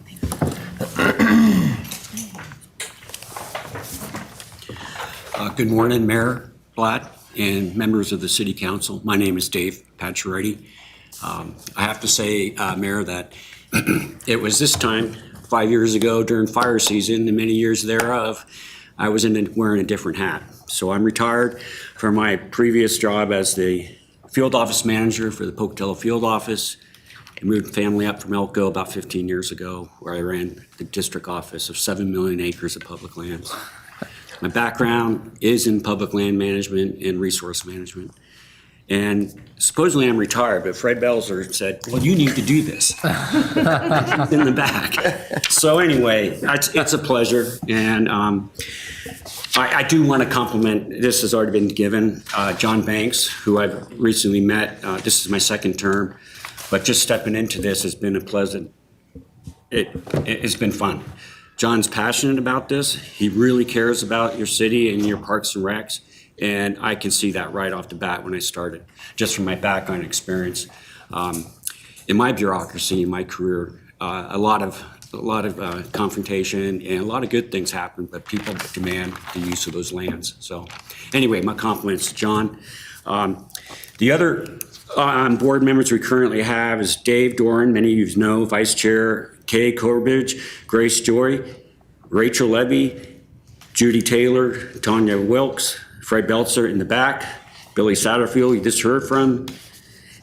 Good morning, Mayor Blatt and members of the City Council. My name is Dave Pacioretty. I have to say, Mayor, that it was this time 5 years ago during fire season and many years thereof, I was wearing a different hat. So I'm retired from my previous job as the field office manager for the Pocatello field office. I moved family up from Elko about 15 years ago, where I ran the district office of 7 million acres of public lands. My background is in public land management and resource management. And supposedly I'm retired, but Fred Belzer said, well, you need to do this in the back. So anyway, it's a pleasure. And I do want to compliment, this has already been given, John Banks, who I've recently met. This is my second term, but just stepping into this has been a pleasant, it's been fun. John's passionate about this. He really cares about your city and your parks and recs. And I can see that right off the bat when I started, just from my background experience. In my bureaucracy, in my career, a lot of confrontation and a lot of good things happen, but people demand the use of those lands. So anyway, my compliments to John. The other board members we currently have is Dave Doran, many of you know, Vice Chair Kay Corbridge, Grace Joy, Rachel Levy, Judy Taylor, Tanya Wilkes, Fred Belzer in the back, Billy Satterfield, you just heard from.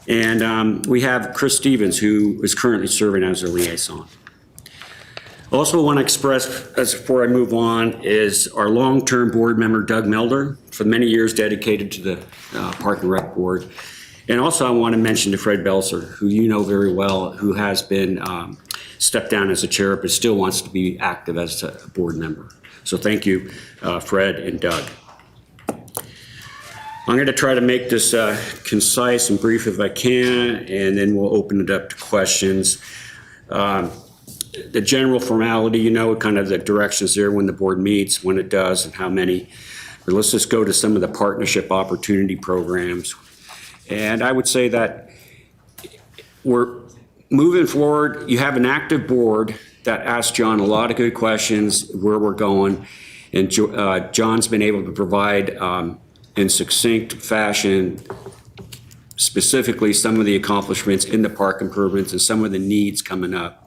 And we have Chris Stevens, who is currently serving as a liaison. Also want to express, as before I move on, is our long-term board member, Doug Melder, for many years dedicated to the Park and Rec Board. And also I want to mention to Fred Belzer, who you know very well, who has been stepped down as a chair, but still wants to be active as a board member. So thank you, Fred and Doug. I'm going to try to make this concise and brief if I can, and then we'll open it up to questions. The general formality, you know, kind of the directions there when the board meets, when it does, and how many. But let's just go to some of the partnership opportunity programs. And I would say that moving forward, you have an active board that asked John a lot of good questions, where we're going. And John's been able to provide in succinct fashion, specifically some of the accomplishments in the park improvements and some of the needs coming up.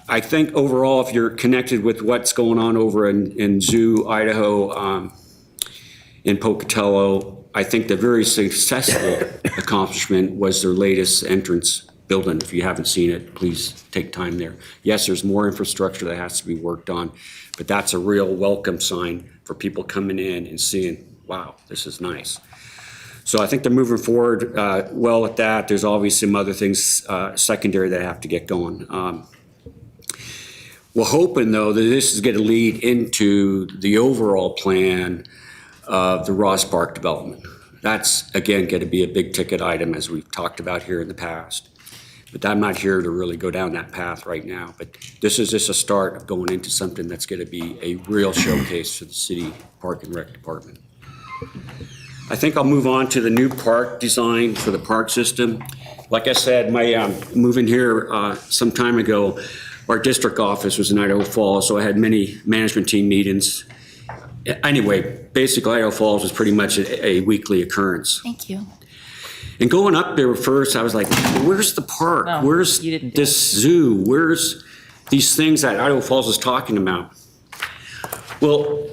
I think overall, if you're connected with what's going on over in Zoo, Idaho, in Pocatello, I think the very successful accomplishment was their latest entrance building. If you haven't seen it, please take time there. Yes, there's more infrastructure that has to be worked on, but that's a real welcome sign for people coming in and seeing, wow, this is nice. So I think they're moving forward well with that. There's obviously some other things secondary that have to get going. We're hoping, though, that this is going to lead into the overall plan of the Ross Park development. That's, again, going to be a big ticket item, as we've talked about here in the past. But I'm not here to really go down that path right now. But this is just a start of going into something that's going to be a real showcase for the city Park and Rec Department. I think I'll move on to the new park design for the park system. Like I said, my moving here some time ago, our district office was in Idaho Falls, so I had many management team meetings. Anyway, basically Idaho Falls was pretty much a weekly occurrence. Thank you. And going up there first, I was like, where's the park? No, Where's you didn't do this zoo? Where's these things that Idaho Falls is talking about? Well,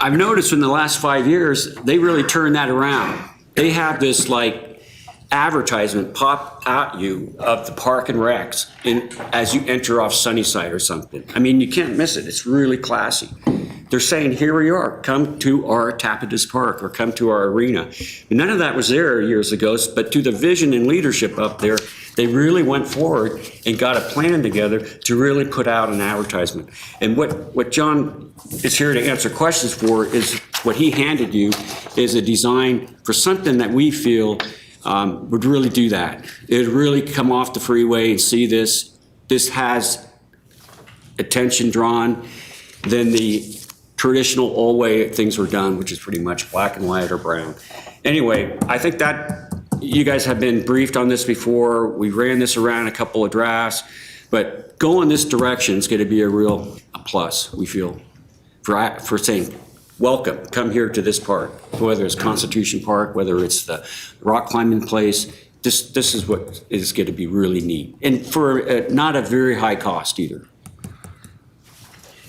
I've noticed in the last 5 years, they really turned that around. They have this like advertisement pop at you of the park and recs as you enter off Sunnyside or something. I mean, you can't miss it. It's really classy. They're saying, here we are, come to our Tapetus Park or come to our arena. And none of that was there years ago, but through the vision and leadership up there, they really went forward and got a plan together to really put out an advertisement. And what John is here to answer questions for is what he handed you is a design for something that we feel would really do that. It would really come off the freeway and see this. This has attention drawn than the traditional old way things were done, which is pretty much black and white or brown. Anyway, I think that you guys have been briefed on this before. We ran this around a couple of drafts, but going this direction is going to be a real plus, we feel, for saying, welcome, come here to this park, whether it's Constitution Park, whether it's the rock climbing place. This is what is going to be really neat. And for not a very high cost either.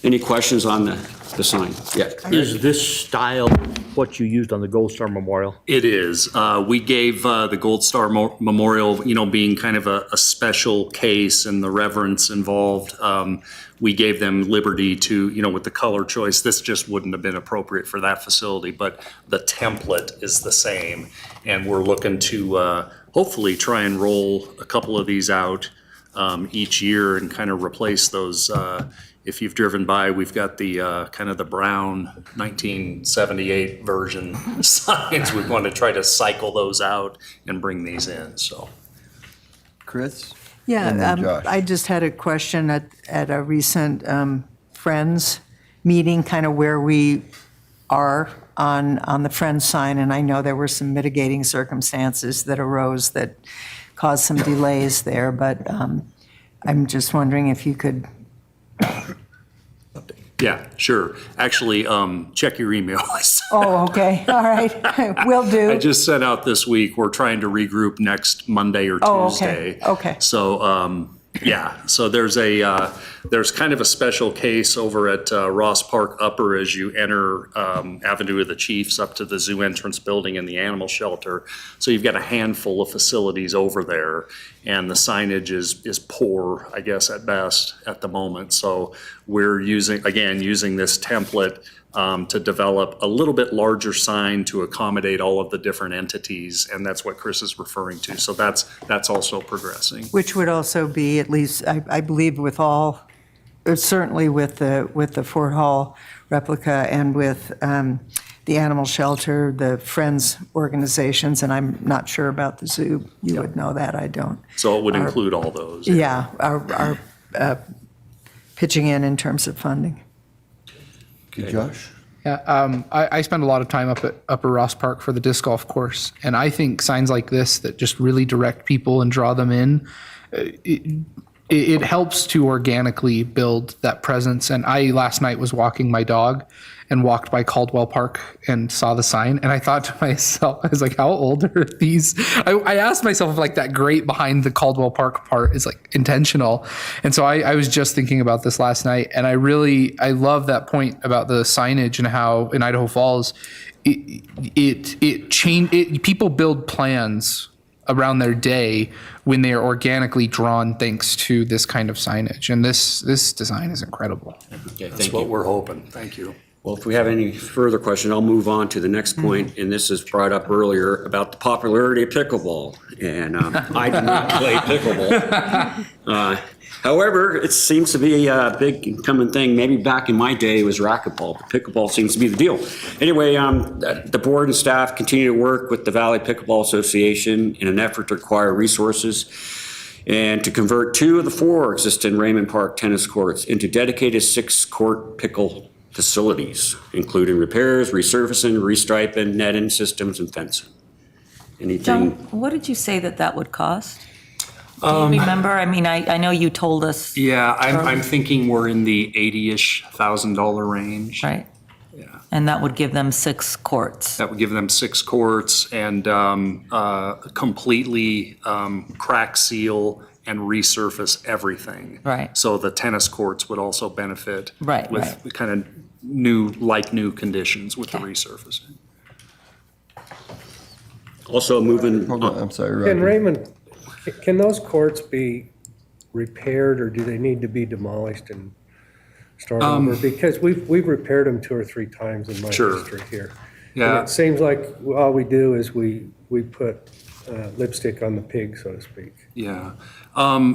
Any questions on the sign? Yeah. Is this style what you used on the Gold Star Memorial? It is. We gave the Gold Star Memorial, being kind of a special case and the reverence involved, we gave them liberty to, with the color choice. This just wouldn't have been appropriate for that facility, but the template is the same. And we're looking to hopefully try and roll a couple of these out each year and kind of replace those. If you've driven by, we've got the kind of the brown 1978 version signs. We want to try to cycle those out and bring these in, so. Chris? Yeah, And then Josh. I just had a question at a recent Friends meeting, kind of where we are on the Friends sign, and I know there were some mitigating circumstances that arose that caused some delays there, but I'm just wondering if you could. Yeah, sure. Actually, check your emails. Oh, okay, all right, will do. I just sent out this week, we're trying to regroup next Monday or Tuesday. Okay. So, yeah, so there's kind of a special case over at Ross Park Upper as you enter Avenue of the Chiefs up to the zoo entrance building and the animal shelter. So you've got a handful of facilities over there, and the signage is poor, I guess, at best at the moment. So we're using this template to develop a little bit larger sign to accommodate all of the different entities, and that's what Chris is referring to. So that's also progressing. Which would also be, at least, I believe with all, certainly with the Fort Hall replica and with the animal shelter, the Friends organizations, and I'm not sure about the zoo. You would know that, I don't. So it would include all those. Yeah, are pitching in terms of funding. Okay, Josh? Yeah, I spend a lot of time up at Upper Ross Park for the disc golf course, and I think signs like this that just really direct people and draw them in, it helps to organically build that presence. And I last night was walking my dog and walked by Caldwell Park and saw the sign, and I thought to myself, I was like, how old are these? I asked myself if like that grate behind the Caldwell Park part is like intentional. And so I was just thinking about this last night, and I love that point about the signage and how in Idaho Falls, people build plans around their day when they are organically drawn thanks to this kind of signage. And this design is incredible. Okay, That's thank what you. we're hoping. Thank you. Well, if we have any further questions, I'll move on to the next point, and this is brought up earlier about the popularity of pickleball. And I do not play pickleball. However, it seems to be a big common thing. Maybe back in my day it was racquetball, but pickleball seems to be the deal. Anyway, the board and staff continue to work with the Valley Pickleball Association in an effort to acquire resources and to convert 2 of the 4 existing Raymond Park tennis courts into dedicated 6-court pickle facilities, including repairs, resurfacing, restriping, netting systems, and fencing. Anything? John, what did you say that would cost? Do you remember? I mean, I know you told us. Yeah, I'm thinking we're in the $80,000-ish range. Right. Yeah. And that would give them 6 courts. That would give them 6 courts and completely crack seal and resurface everything. Right. So the tennis courts would also benefit. Right, with kind of new conditions with the resurfacing. Also moving. Hold on, I'm sorry, Can Roger. Raymond, can those courts be repaired, or do they need to be demolished and start over? Because we've repaired them 2 or 3 times in my Sure. history here. Yeah. And it seems like all we do is we put lipstick on the pig, so to speak. Yeah,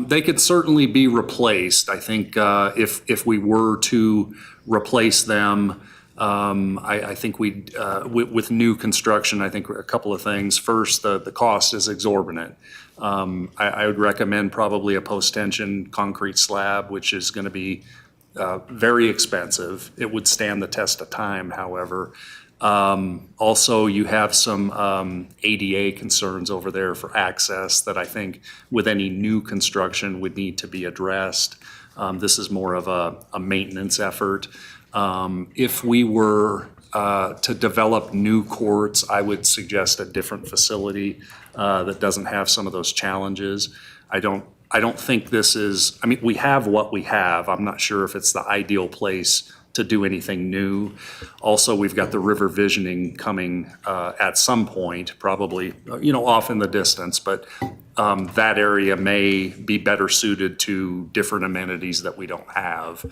they could certainly be replaced. I think if we were to replace them, I think we'd with new construction. I think a couple of things. First, the cost is exorbitant. I would recommend probably a post-tension concrete slab, which is going to be very expensive. It would stand the test of time, however. Also, you have some ADA concerns over there for access that I think with any new construction would need to be addressed. This is more of a maintenance effort. If we were to develop new courts, I would suggest a different facility that doesn't have some of those challenges. I don't think this is, I mean, we have what we have. I'm not sure if it's the ideal place to do anything new. Also, we've got the river visioning coming at some point, probably, off in the distance, but that area may be better suited to different amenities that we don't have.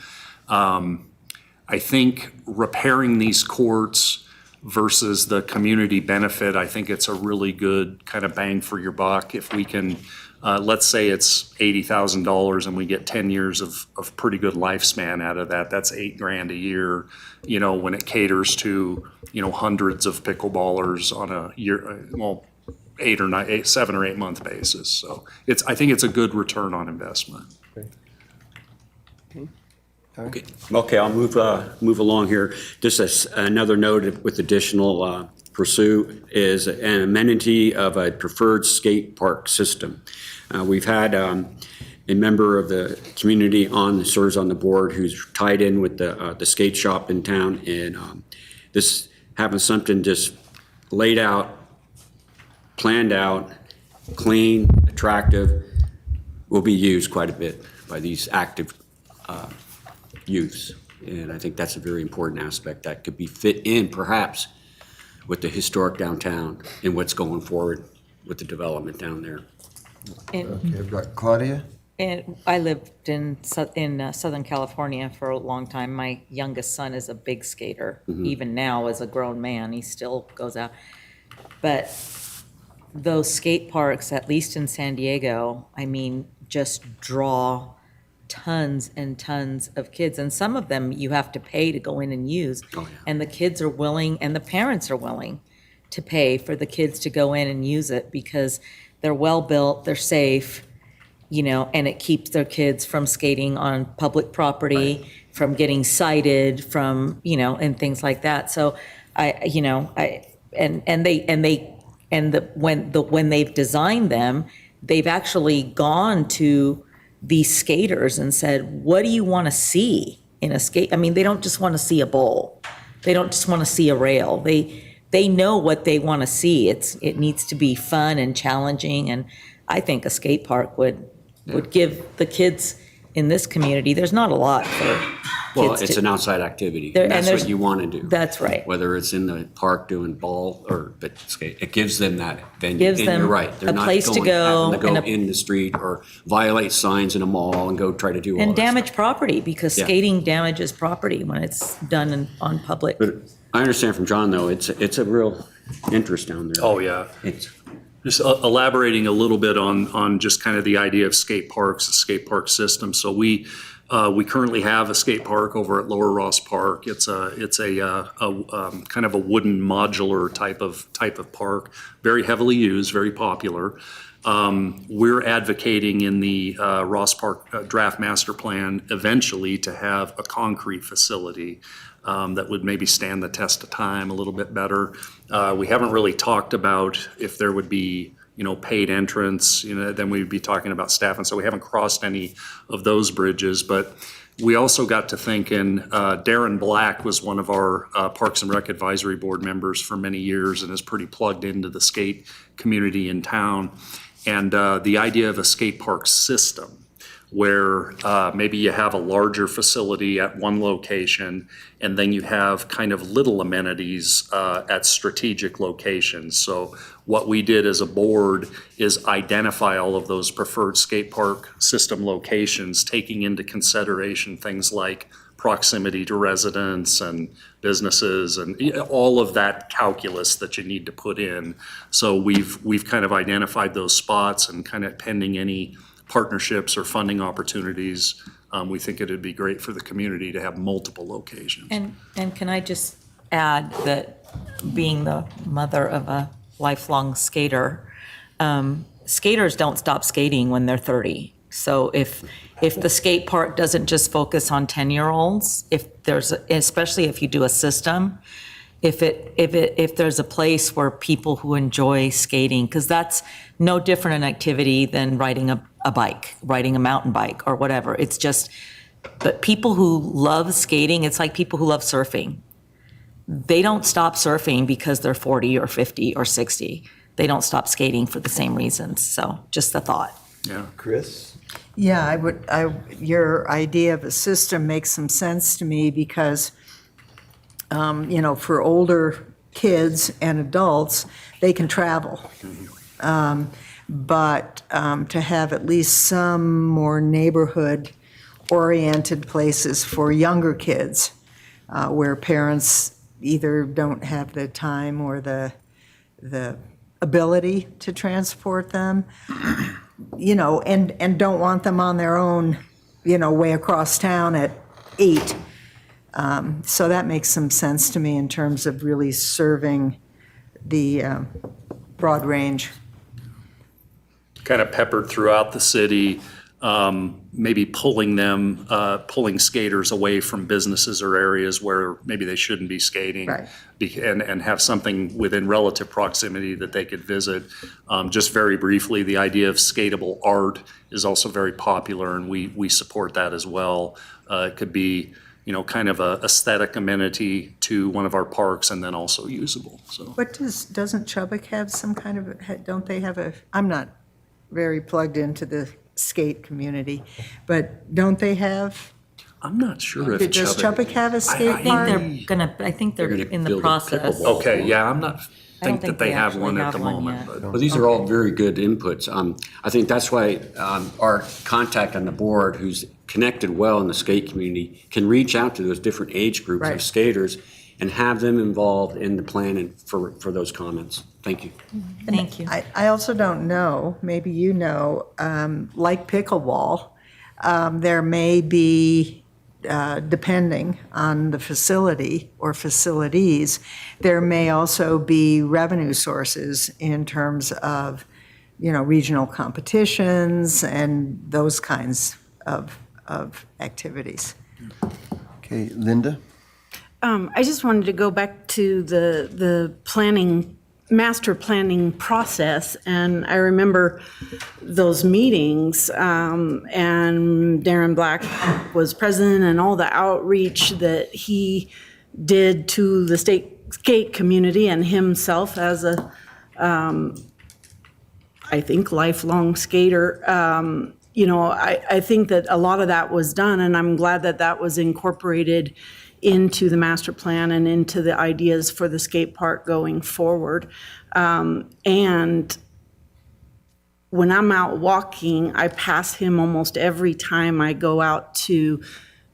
I think repairing these courts versus the community benefit, I think it's a really good kind of bang for your buck. If we can, let's say it's $80,000 and we get 10 years of pretty good lifespan out of that, that's $8,000 a year, when it caters to, hundreds of pickleballers on a year, 7 or 8 month basis. So I think it's a good return on investment. Okay, I'll move along here. Just another note with additional pursuit is an amenity of a preferred skate park system. We've had a member of the community serves on the board who's tied in with the skate shop in town, and this having something just laid out, planned out, clean, attractive, will be used quite a bit by these active youths. And I think that's a very important aspect that could be fit in perhaps with the historic downtown and what's going forward with the development down there. Okay, I've got Claudia. And I lived in Southern California for a long time. My youngest son is a big skater. Even now, as a grown man, he still goes out. But those skate parks, at least in San Diego, I mean, just draw tons and tons of kids. And some of them you have to pay to go in and use. Oh, yeah. And the kids are willing, and the parents are willing to pay for the kids to go in and use it because they're well-built, they're safe. and it keeps their kids from skating on public property, from getting cited, from, and things like that. So when they've designed them, they've actually gone to these skaters and said, what do you want to see in a skate? I mean, they don't just want to see a bowl. They don't just want to see a rail. They know what they want to see. It needs to be fun and challenging, and I think a skate park would give the kids in this community, there's not a lot for Well, kids it's to. an outside activity. There- and That's there's- what you want to do. That's right. Whether it's in the park doing ball but skate, it gives them that venue. Gives And them you're right. They're a not place to having go to go and a- in the street or violate signs in a mall and go try to do all And that stuff. damage property, because Yeah. skating damages property when it's done on public. But I understand from John, though, it's a real interest down there. Oh, yeah. It's, Just elaborating a little bit on just kind of the idea of skate parks, the skate park system. So we currently have a skate park over at Lower Ross Park. It's a kind of a wooden modular type of park, very heavily used, very popular. We're advocating in the Ross Park Draft Master Plan eventually to have a concrete facility that would maybe stand the test of time a little bit better. We haven't really talked about if there would be, paid entrance, then we'd be talking about staff. And so we haven't crossed any of those bridges. But we also got to thinking, Darren Black was one of our Parks and Rec Advisory Board members for many years and is pretty plugged into the skate community in town. And the idea of a skate park system, where maybe you have a larger facility at one location, and then you have kind of little amenities at strategic locations. So what we did as a board is identify all of those preferred skate park system locations, taking into consideration things like proximity to residents and businesses and all of that calculus that you need to put in. So we've kind of identified those spots, and kind of pending any partnerships or funding opportunities, we think it'd be great for the community to have multiple locations. And can I just add that, being the mother of a lifelong skater, skaters don't stop skating when they're 30. So if the skate park doesn't just focus on 10-year-olds, especially if you do a system, if there's a place where people who enjoy skating, because that's no different an activity than riding a bike, riding a mountain bike or whatever. It's just, but people who love skating, it's like people who love surfing. They don't stop surfing because they're 40 or 50 or 60. They don't stop skating for the same reasons. So just a thought. Yeah. Chris? Yeah, your idea of a system makes some sense to me because, for older kids and adults, they can travel. But to have at least some more neighborhood-oriented places for younger kids, where parents either don't have the time or the ability to transport them, and don't want them on their own, way across town at 8. So that makes some sense to me in terms of really serving the broad range. Kind of peppered throughout the city, maybe pulling skaters away from businesses or areas where maybe they shouldn't be skating. Right. And have something within relative proximity that they could visit. Just very briefly, the idea of skatable art is also very popular, and we support that as well. It could be, kind of a aesthetic amenity to one of our parks, and then also usable, so. What doesn't Chubbuck have some kind of, don't they have I'm not very plugged into the skate community, but don't they have? I'm not sure if Does Chubbuck have a skate park? I think they're They're gonna in the build a process. pickleball. Okay, yeah, I'm not, I don't think that they have actually one at the have one moment, yet. but. Well, these are all very good inputs. I think that's why our contact on the board, who's connected well in the skate community, can reach out to those different age groups Right. of skaters and have them involved in the planning for those comments. Thank you. Thank you. I also don't know, maybe like pickleball, there may be, depending on the facility or facilities, there may also be revenue sources in terms of regional competitions and those kinds of activities. Okay, Linda? I just wanted to go back to the master planning process, and I remember those meetings, and Darren Black was president, and all the outreach that he did to the skate community and himself as a, I think, lifelong skater. I think that a lot of that was done, and I'm glad that that was incorporated into the master plan and into the ideas for the skate park going forward. And when I'm out walking, I pass him almost every time I go out to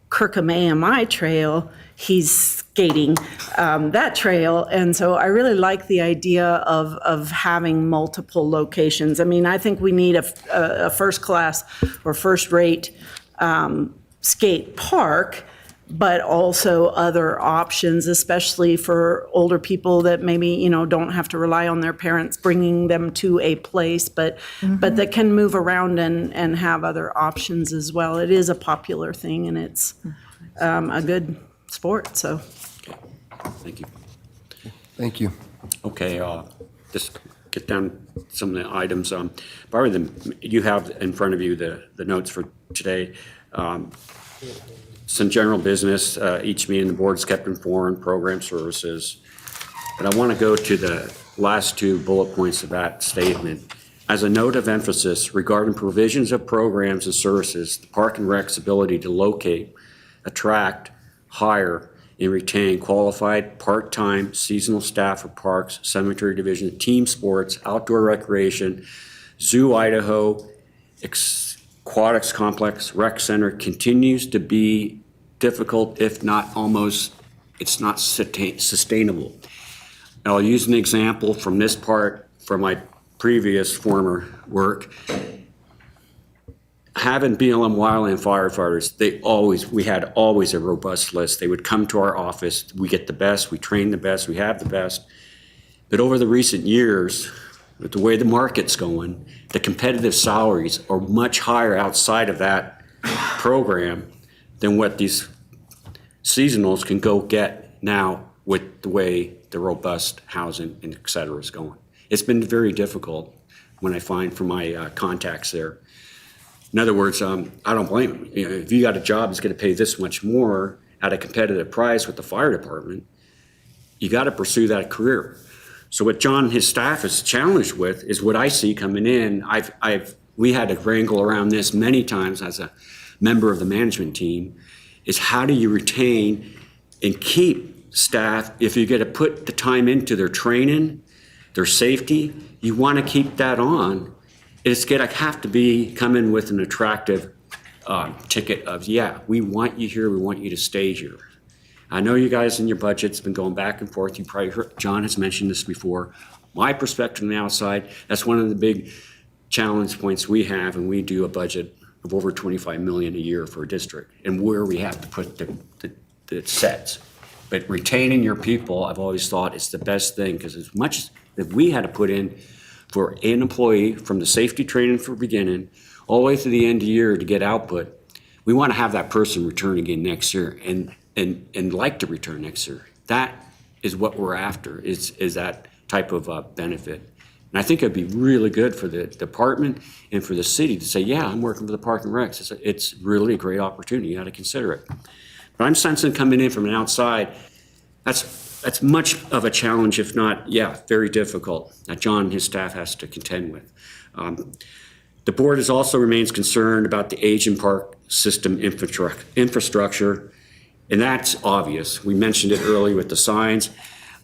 Kirkham AMI Trail. He's skating that trail. And so I really like the idea of having multiple locations. I mean, I think we need a first class or first rate skate park, but also other options, especially for older people that maybe, don't have to rely on their parents bringing them to a place, but that can move around and have other options as well. It is a popular thing, and it's a good sport, so. Thank you. Thank you. Okay, just get down some of the items. Probably you have in front of you the notes for today. Some general business, each meeting the board's kept informed, program services. But I want to go to the last two bullet points of that statement. As a note of emphasis regarding provisions of programs and services, the Park and Rec's ability to locate, attract, hire, and retain qualified part-time seasonal staff for parks, cemetery division, team sports, outdoor recreation, Zoo Idaho, aquatics complex, rec center continues to be difficult, if not almost, it's not sustainable. Now, I'll use an example from this part from my previous former work. Having BLM wildland firefighters, we had always a robust list. They would come to our office, we get the best, we train the best, we have the best. But over the recent years, with the way the market's going, the competitive salaries are much higher outside of that program than what these seasonals can go get now with the way the robust housing and et cetera is going. It's been very difficult when I find from my contacts there. In other words, I don't blame them. If you got a job that's going to pay this much more at a competitive price with the fire department, you got to pursue that career. So what John and his staff is challenged with is what I see coming in. We had to wrangle around this many times as a member of the management team, is how do you retain and keep staff if you're going to put the time into their training, their safety, you want to keep that on. It's going to have to be coming with an attractive ticket of, yeah, we want you here, we want you to stay here. I know you guys in your budget's been going back and forth. You probably heard, John has mentioned this before. My perspective on the outside, that's one of the big challenge points we have, and we do a budget of over 25 million a year for a district, and where we have to put the sets. But retaining your people, I've always thought is the best thing, because as much that we had to put in for an employee from the safety training for beginning all the way to the end of the year to get output, we want to have that person return again next year and like to return next year. That is what we're after, is that type of benefit. And I think it'd be really good for the department and for the city to say, yeah, I'm working for the Park and Recs. It's really a great opportunity. You got to consider it. But I'm sensing coming in from an outside, that's much of a challenge, if not, very difficult, that John and his staff has to contend with. The board also remains concerned about the aging park system infrastructure, and that's obvious. We mentioned it earlier with the signs,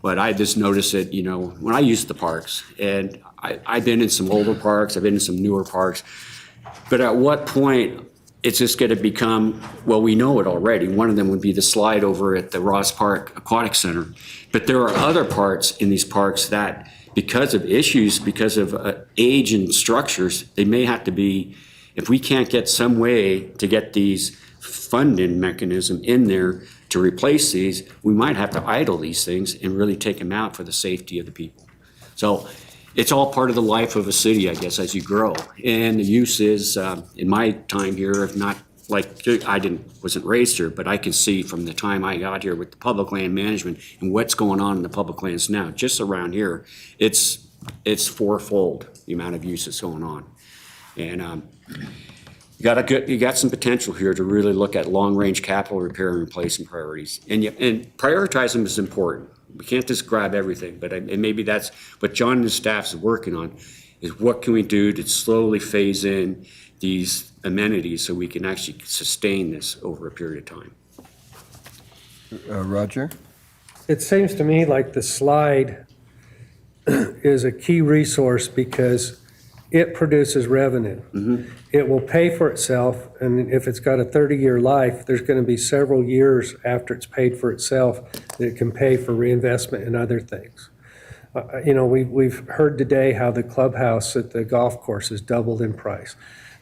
but I just noticed it, when I use the parks, and I've been in some older parks, I've been in some newer parks, but at what point it's just going to become, well, we know it already. One of them would be the slide over at the Ross Park Aquatic Center. But there are other parts in these parks that, because of issues, because of age and structures, they may have to be, if we can't get some way to get these funding mechanism in there to replace these, we might have to idle these things and really take them out for the safety of the people. So it's all part of the life of a city, I guess, as you grow. And the use is, in my time here, if not like, wasn't raised here, but I can see from the time I got here with the public land management and what's going on in the public lands now, just around here, it's fourfold the amount of use that's going on. And you got some potential here to really look at long-range capital repair and replacement priorities. And prioritize them is important. We can't just grab everything, but and maybe that's what John and his staff is working on, is what can we do to slowly phase in these amenities so we can actually sustain this over a period of time. Roger? It seems to me like the slide is a key resource because it produces revenue. It will pay for itself, and if it's got a 30-year life, there's going to be several years after it's paid for itself that it can pay for reinvestment in other things. We've heard today how the clubhouse at the golf course has doubled in price.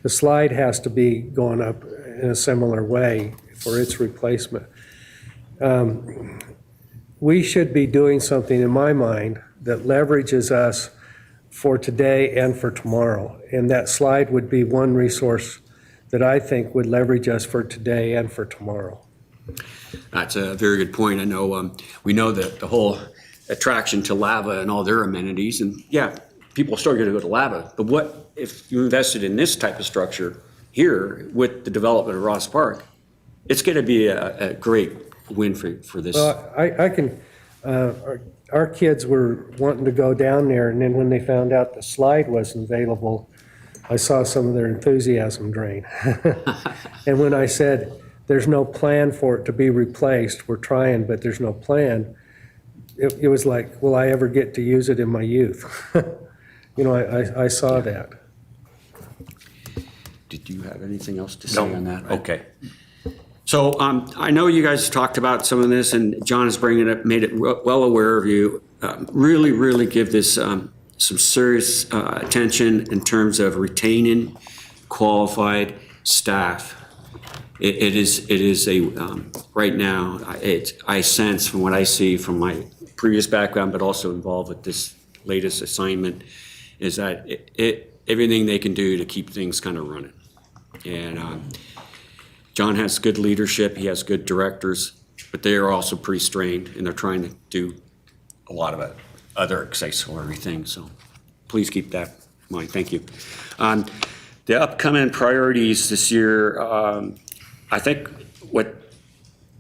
The slide has to be going up in a similar way for its replacement. We should be doing something, in my mind, that leverages us for today and for tomorrow. And that slide would be one resource that I think would leverage us for today and for tomorrow. That's a very good point. I know we know that the whole attraction to Lava and all their amenities, and yeah, people are still going to go to Lava. But what if you invested in this type of structure here with the development of Ross Park? It's going to be a great win for this. Well, I can. Our kids were wanting to go down there, and then when they found out the slide wasn't available, I saw some of their enthusiasm drain. And when I said, there's no plan for it to be replaced, we're trying, but there's no plan, it was like, will I ever get to use it in my youth? I saw that. Did you have anything else to say on that? Okay. So I know you guys talked about some of this, and John is bringing it up, made it well aware of you. Really give this some serious attention in terms of retaining qualified staff. It is a right now. I sense from what I see from my previous background, but also involved with this latest assignment, is that everything they can do to keep things kind of running. And John has good leadership, he has good directors, but they are also pretty strained, and they're trying to do a lot of other accessory things, so please keep that in mind. Thank you. The upcoming priorities this year, I think what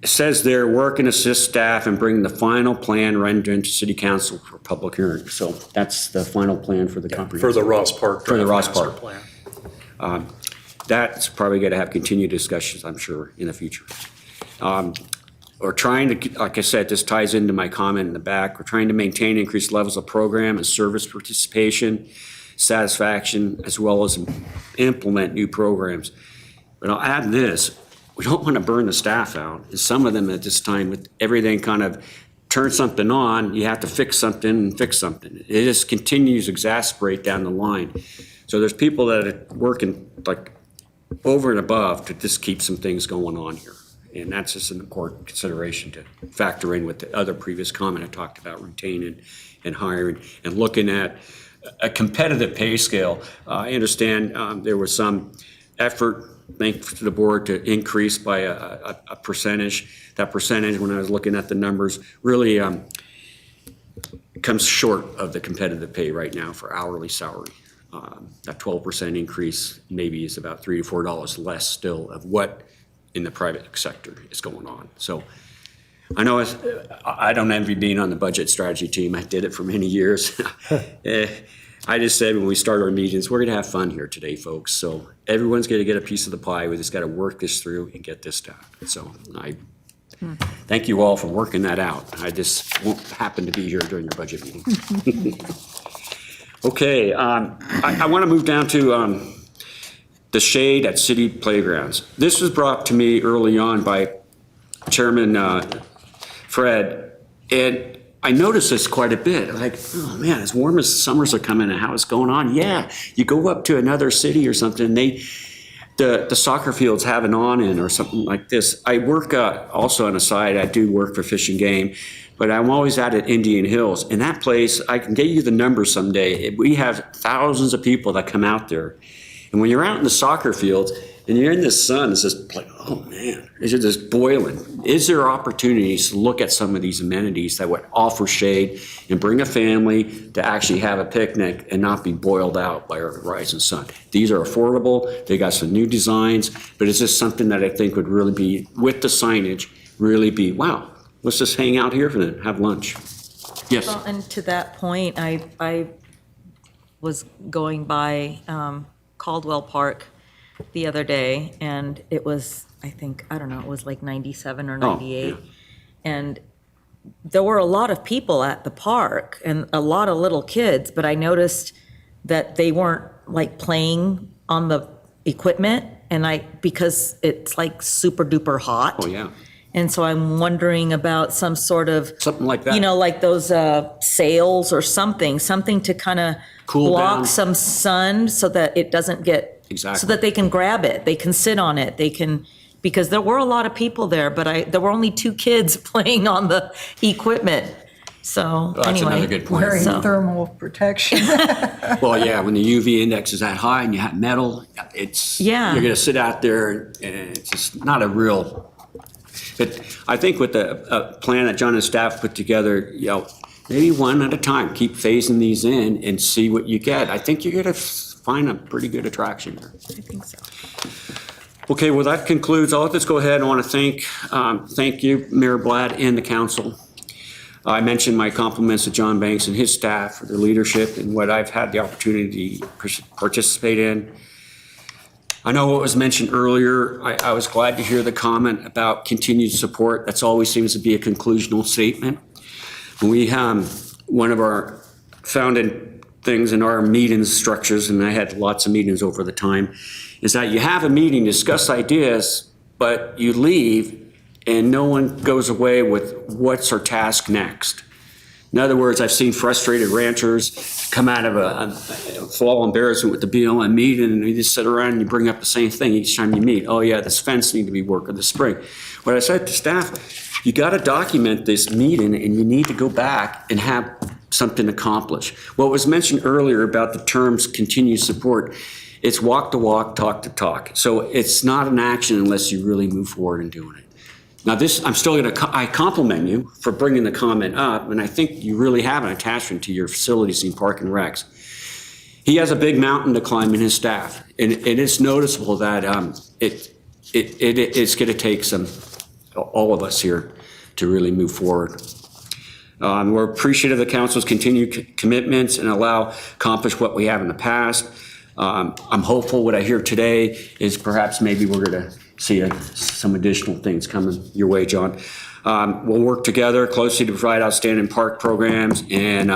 it says there, work and assist staff and bring the final plan rendered into City Council for public hearing. So that's the final plan for the comprehensive. For the Ross Park. For the Ross master Park. plan. That's probably going to have continued discussions, I'm sure, in the future. We're trying to, like I said, this ties into my comment in the back. We're trying to maintain increased levels of program and service participation, satisfaction, as well as implement new programs. But I'll add this, we don't want to burn the staff out. And some of them at this time, with everything kind of turn something on, you have to fix something and fix something. It just continues to exasperate down the line. So there's people that are working like over and above to just keep some things going on here. And that's just an important consideration to factor in with the other previous comment I talked about, retaining and hiring and looking at a competitive pay scale. I understand there was some effort, thanks to the board, to increase by a percentage. That percentage, when I was looking at the numbers, really comes short of the competitive pay right now for hourly salary. That 12% increase maybe is about $3 to $4 less still of what in the private sector is going on. So I know I don't envy being on the budget strategy team. I did it for many years. I just said when we start our meetings, we're going to have fun here today, folks. So everyone's going to get a piece of the pie. We just got to work this through and get this done. So I thank you all for working that out. I just won't happen to be here during your budget meeting. Okay, I want to move down to the shade at city playgrounds. This was brought to me early on by Chairman Fred, and I noticed this quite a bit. Like, oh man, as warm as summers are coming and how it's going on, yeah, you go up to another city or something, the soccer fields have an awning or something like this. I work also on the side, I do work for Fish and Game, but I'm always out at Indian Hills. And that place, I can get you the numbers someday. We have thousands of people that come out there. And when you're out in the soccer fields and you're in the sun, it's just like, oh man, it's just boiling. Is there opportunities to look at some of these amenities that would offer shade and bring a family to actually have a picnic and not be boiled out by our rising sun? These are affordable. They got some new designs, but it's just something that I think would really be, with the signage, really be, wow, let's just hang out here for then, have lunch. Yes. Well, and to that point, I was going by Caldwell Park the other day, and it was, I think, I don't know, it was like 97 or 98. yeah. And there were a lot of people at the park and a lot of little kids, but I noticed that they weren't like playing on the equipment, and because it's like super duper hot. Oh, yeah. And so I'm wondering about some sort of, Something like that. you know, like those sails or something to kind of Cool block down. some sun so that it doesn't get, Exactly. so that they can grab it, they can sit on it, they can, because there were a lot of people there, but there were only 2 kids playing on the equipment. So That's anyway. another good point. Wearing So- thermal protection. Well, yeah, when the UV index is that high and you have metal, Yeah. you're gonna sit out there and it's just not a real, but I think with the plan that John and staff put together, you know, maybe one at a time, keep phasing these in and see what you get. I think you're gonna find a pretty good attraction there. I think so. Okay, well, that concludes. I'll just go ahead and want to thank you, Mayor Blatt, and the council. I mentioned my compliments to John Banks and his staff for their leadership and what I've had the opportunity to participate in. I know what was mentioned earlier. I was glad to hear the comment about continued support. That's always seems to be a conclusional statement. We one of our founding things in our meetings structures, and I had lots of meetings over the time, is that you have a meeting, discuss ideas, but you leave and no one goes away with what's our task next. In other words, I've seen frustrated ranchers come out of a fall embarrassment with the BLM meeting, and you just sit around and you bring up the same thing each time you meet. Oh yeah, this fence needs to be worked in the spring. What I said to staff, you got to document this meeting and you need to go back and have something accomplished. What was mentioned earlier about the terms continued support, it's walk the walk, talk the talk. So it's not an action unless you really move forward in doing it. Now this, I'm still I compliment you for bringing the comment up, and I think you really have an attachment to your facilities in Park and Recs. He has a big mountain to climb in his staff, and it's noticeable that it's going to take all of us here to really move forward. We're appreciative of the council's continued commitments and accomplish what we have in the past. I'm hopeful what I hear today is perhaps maybe we're going to see some additional things coming your way, John. We'll work together closely to provide outstanding park programs, and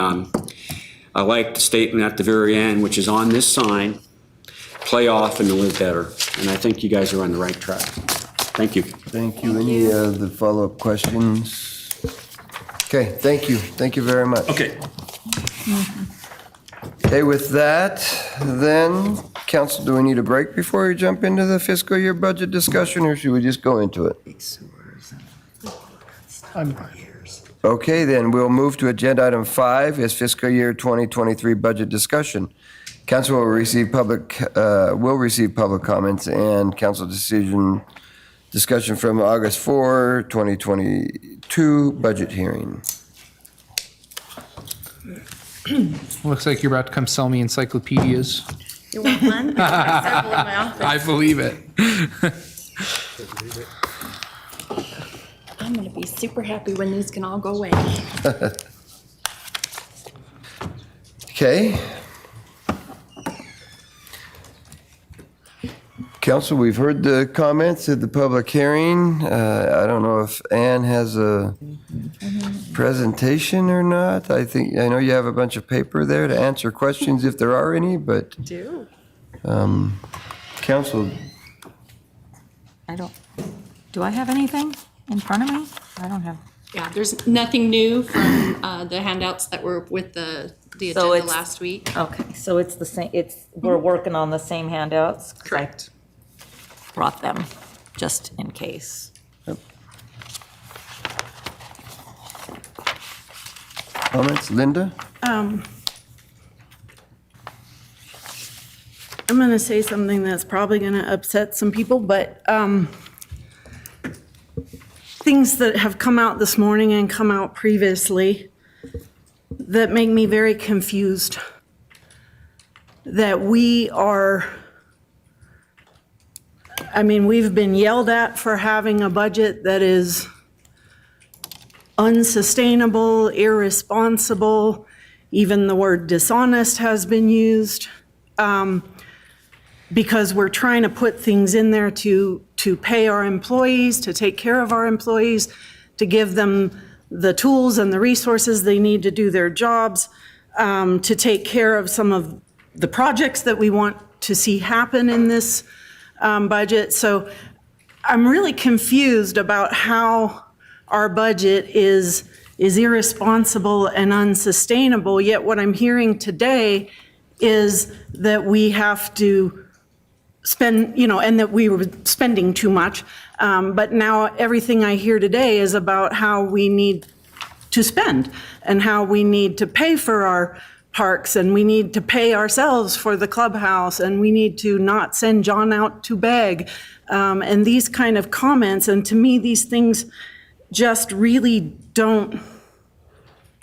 I like the statement at the very end, which is on this sign, play off and live better. And I think you guys are on the right track. Thank you. Thank you. Any other follow-up questions? Okay, thank you. Thank you very much. Okay. Okay, with that, then, council, do we need a break before we jump into the fiscal year budget discussion, or should we just go into it? Okay, then, we'll move to agenda item 5 is fiscal year 2023 budget discussion. Council will receive public comments and council discussion from August 4, 2022 budget hearing. Looks like you're about to come sell me encyclopedias. You want one? I have several in my office. I believe it. I'm gonna be super happy when these can all go away. Okay. Council, we've heard the comments at the public hearing. I don't know if Ann has a presentation or not. I know you have a bunch of paper there to answer questions if there are any, but council, Do I have anything in front of me? I don't have. Yeah, there's nothing new from the handouts that were with the So agenda it's- last week. Okay, so it's the same, we're working on the same handouts? Correct. brought them, just in case. Comments? Linda? I'm going to say something that's probably going to upset some people, but things that have come out this morning and come out previously that make me very confused. That we've been yelled at for having a budget that is unsustainable, irresponsible, even the word dishonest has been used, because we're trying to put things in there to pay our employees, to take care of our employees, to give them the tools and the resources they need to do their jobs, to take care of some of the projects that we want to see happen in this budget. So I'm really confused about how our budget is irresponsible and unsustainable, yet what I'm hearing today is that we have to spend, and that we were spending too much. But now everything I hear today is about how we need to spend and how we need to pay for our parks and we need to pay ourselves for the clubhouse and we need to not send John out to beg. And these kind of comments, and to me, these things just really don't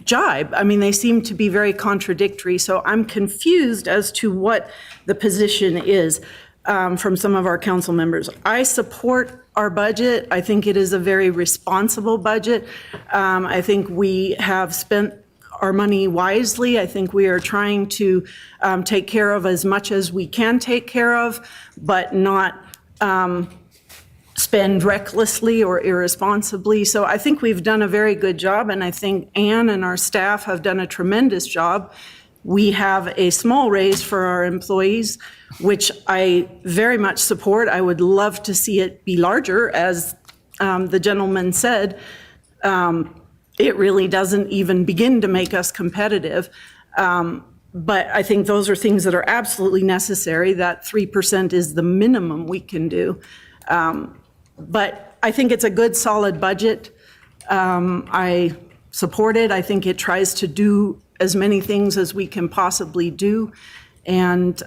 jibe. They seem to be very contradictory. So I'm confused as to what the position is from some of our council members. I support our budget. I think it is a very responsible budget. I think we have spent our money wisely. I think we are trying to take care of as much as we can take care of, but not spend recklessly or irresponsibly. So I think we've done a very good job, and I think Ann and our staff have done a tremendous job. We have a small raise for our employees, which I very much support. I would love to see it be larger, as the gentleman said. It really doesn't even begin to make us competitive. But I think those are things that are absolutely necessary. That 3% is the minimum we can do. But I think it's a good, solid budget. I support it. I think it tries to do as many things as we can possibly do. And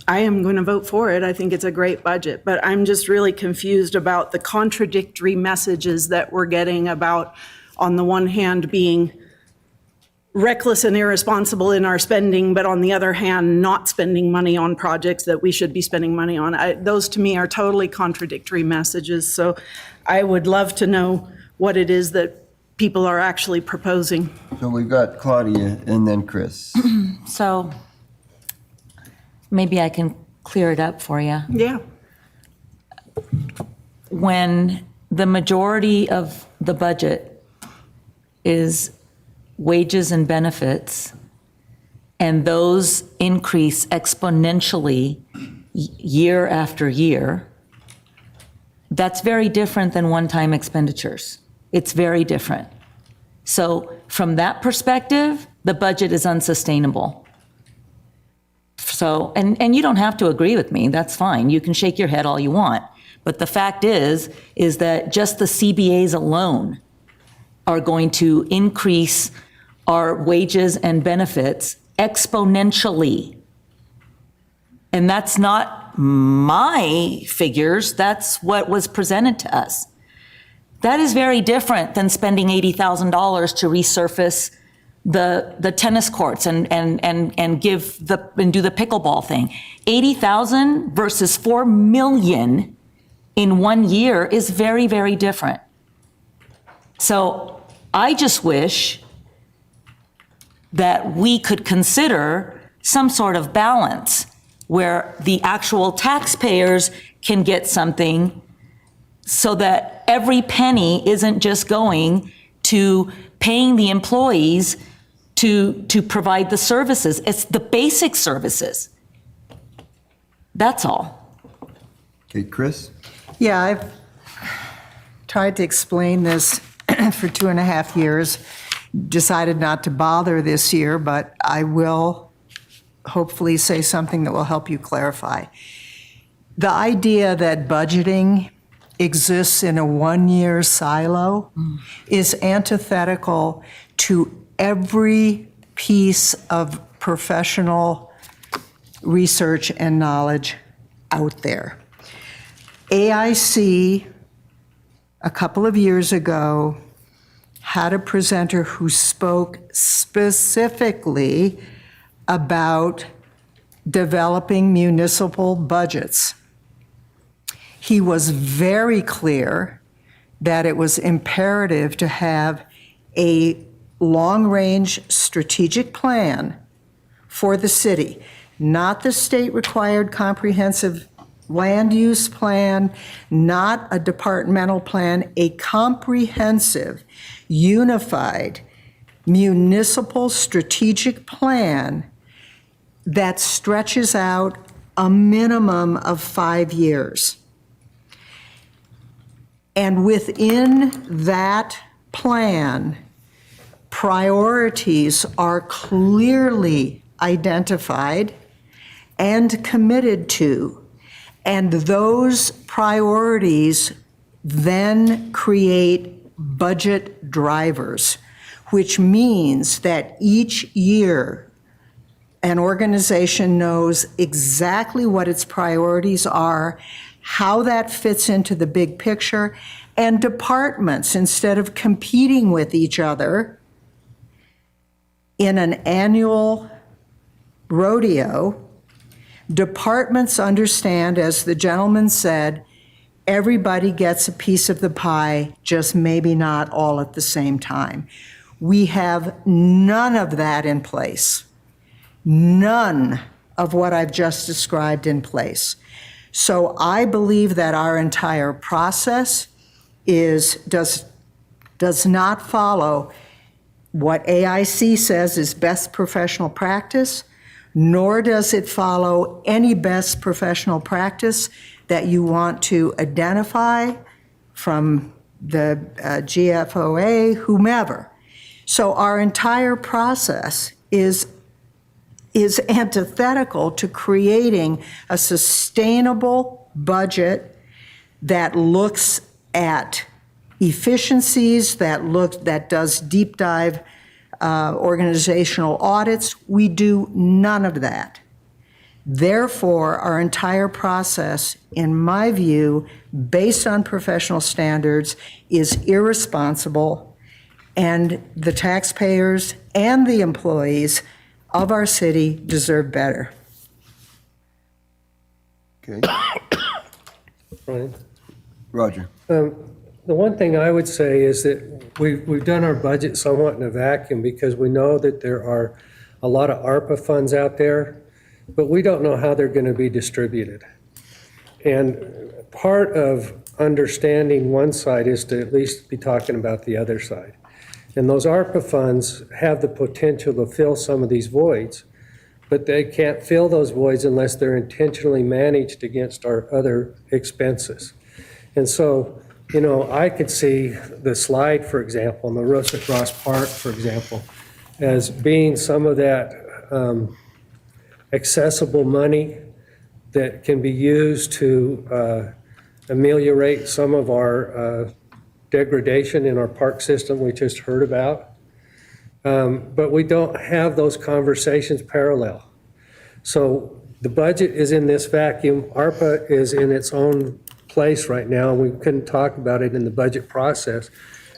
I am going to vote for it. I think it's a great budget. But I'm just really confused about the contradictory messages that we're getting about, on the one hand, being reckless and irresponsible in our spending, but on the other hand, not spending money on projects that we should be spending money on. Those to me are totally contradictory messages. So I would love to know what it is that people are actually proposing. So we've got Claudia and then Chris. So maybe I can clear it up for you. Yeah. When the majority of the budget is wages and benefits, and those increase exponentially year after year, that's very different than one-time expenditures. It's very different. So from that perspective, the budget is unsustainable. So, and you don't have to agree with me, that's fine. You can shake your head all you want. But the fact is that just the CBAs alone are going to increase our wages and benefits exponentially. And that's not my figures, that's what was presented to us. That is very different than spending $80,000 to resurface the tennis courts and do the pickleball thing. 80,000 versus 4 million in 1 year is very, very different. So I just wish that we could consider some sort of balance where the actual taxpayers can get something so that every penny isn't just going to paying the employees to provide the services. It's the basic services. That's all. Okay, Chris? Yeah, I've tried to explain this for 2.5 years, decided not to bother this year, but I will hopefully say something that will help you clarify. the idea that budgeting exists in a one-year silo is antithetical to every piece of professional research and knowledge out there. AIC, a couple of years ago, had a presenter who spoke specifically about developing municipal budgets. He was very clear that it was imperative to have a long-range strategic plan for the city, not the state-required comprehensive land use plan, not a departmental plan, a comprehensive, unified municipal strategic plan that stretches out a minimum of 5 years. And within that plan, priorities are clearly identified and committed to. And those priorities then create budget drivers, which means that each year an organization knows exactly what its priorities are, how that fits into the big picture, and departments, instead of competing with each other in an annual rodeo, departments understand, as the gentleman said, everybody gets a piece of the pie, just maybe not all at the same time. We have none of that in place. None of what I've just described in place. So I believe that our entire process does not follow what AIC says is best professional practice, nor does it follow any best professional practice that you want to identify from the GFOA, whomever. So our entire process is antithetical to creating a sustainable budget that looks at efficiencies, that does deep dive organizational audits. We do none of that. Therefore, our entire process, in my view, based on professional standards, is irresponsible, and the taxpayers and the employees of our city deserve better. Okay. Brian? Roger. The one thing I would say is that we've done our budget somewhat in a vacuum because we know that there are a lot of ARPA funds out there, but we don't know how they're going to be distributed. And part of understanding one side is to at least be talking about the other side. And those ARPA funds have the potential to fill some of these voids, but they can't fill those voids unless they're intentionally managed against our other expenses. And so, you know, I could see the slide, for example, and the Rosa Cross Park, for example, as being some of that accessible money that can be used to ameliorate some of our degradation in our park system we just heard about. But we don't have those conversations parallel. So the budget is in this vacuum. ARPA is in its own place right now. We couldn't talk about it in the budget process.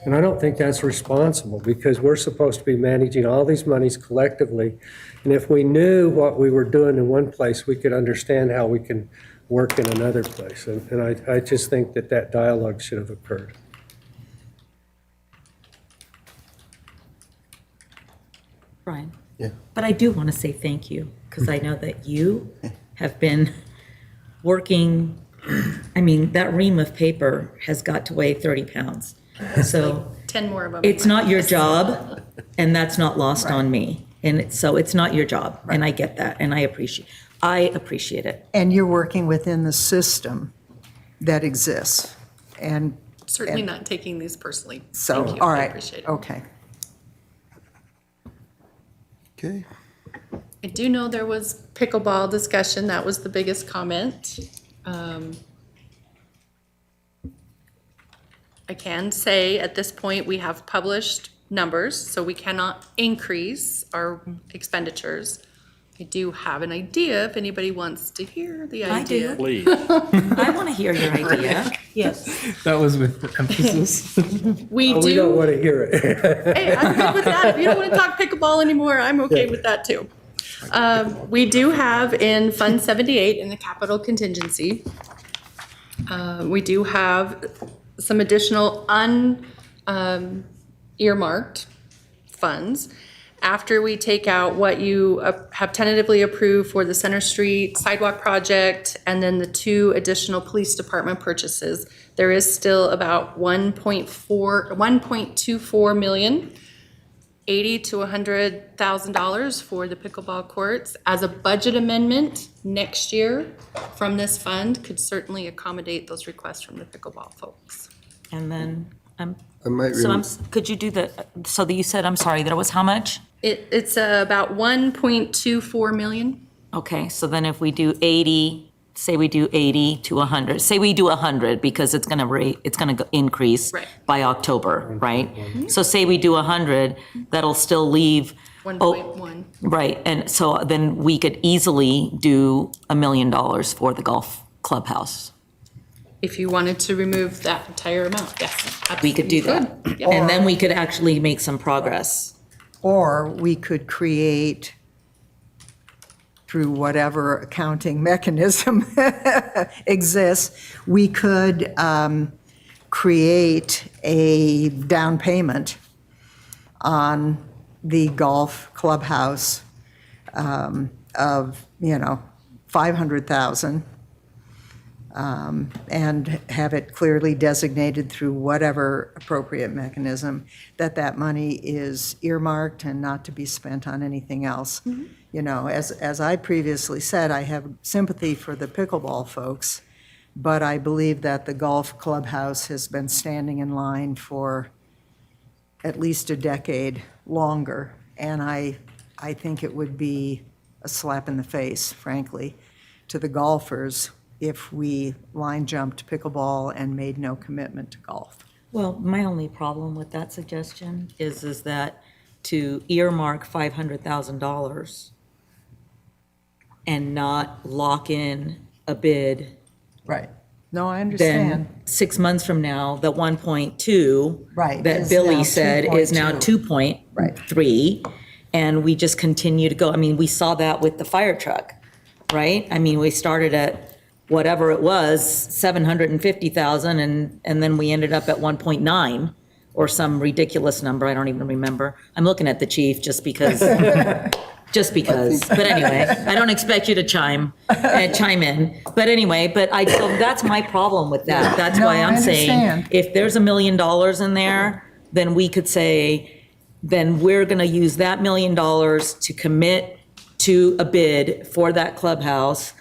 And I don't think that's responsible because we're supposed to be managing all these monies collectively. And if we knew what we were doing in one place, we could understand how we can work in another place. And I just think that that dialogue should have occurred. Brian? Yeah. But I do want to say thank you, because I know that you have been working, I mean, that ream of paper has got to weigh 30 pounds. So 10 more of them. it's not your job, and that's not lost on me. And so it's not your job, and I get that, and I appreciate it. And you're working within the system that exists. And Certainly not taking these personally. so, Thank you. all I right, appreciate it. okay. Okay. I do know there was pickleball discussion. That was the biggest comment. I can say at this point, we have published numbers, so we cannot increase our expenditures. I do have an idea if anybody wants to hear the I do. idea. Please. I want to hear your idea. Yes. That was with emphasis. We Oh, we don't do, want to hear it. hey, I'm good with that. If you don't want to talk pickleball anymore, I'm okay with that too. We do have in Fund 78 in the capital contingency, we do have some additional earmarked funds. After we take out what you have tentatively approved for the Center Street sidewalk project and then the 2 additional police department purchases, there is still about 1.24 million, $80,000 to $100,000 for the pickleball courts. As a budget amendment next year from this fund could certainly accommodate those requests from the pickleball folks. And then, Could you do you said, I'm sorry, there was how much? It's about 1.24 million. Okay, so then if we do 80, say we do 80 to 100, say we do 100 because it's gonna increase Right. by October, right? So say we do 100, that'll still leave. 1.1. Right, and so then we could easily do $1 million for the golf clubhouse. If you wanted to remove that entire amount, yes. We could do that. absolutely. Yep. And then we could actually make some progress. Or we could create, through whatever accounting mechanism exists, we could create a down payment on the golf clubhouse of, $500,000. And have it clearly designated through whatever appropriate mechanism that money is earmarked and not to be spent on anything else. As I previously said, I have sympathy for the pickleball folks, but I believe that the golf clubhouse has been standing in line for at least a decade longer, and I think it would be a slap in the face, frankly, to the golfers if we line jumped pickleball and made no commitment to golf. Well, my only problem with that suggestion is that to earmark $500,000 and not lock in a bid. Right. No, I understand. Then 6 months from now, the 1.2 Right, that is Billy now said is now 2.2. 2.3, and we just continue to go. I mean, we saw that with the fire truck, right? I mean, we started at whatever it was, 750,000, and then we ended up at 1.9 or some ridiculous number. I don't even remember. I'm looking at the chief just because. Just because, but anyway, I don't expect you to chime in. But anyway, so that's my problem with that. That's No, why I I'm saying, understand. if there's $1 million in there, then we could say, then we're gonna use that $1 million to commit to a bid for that clubhouse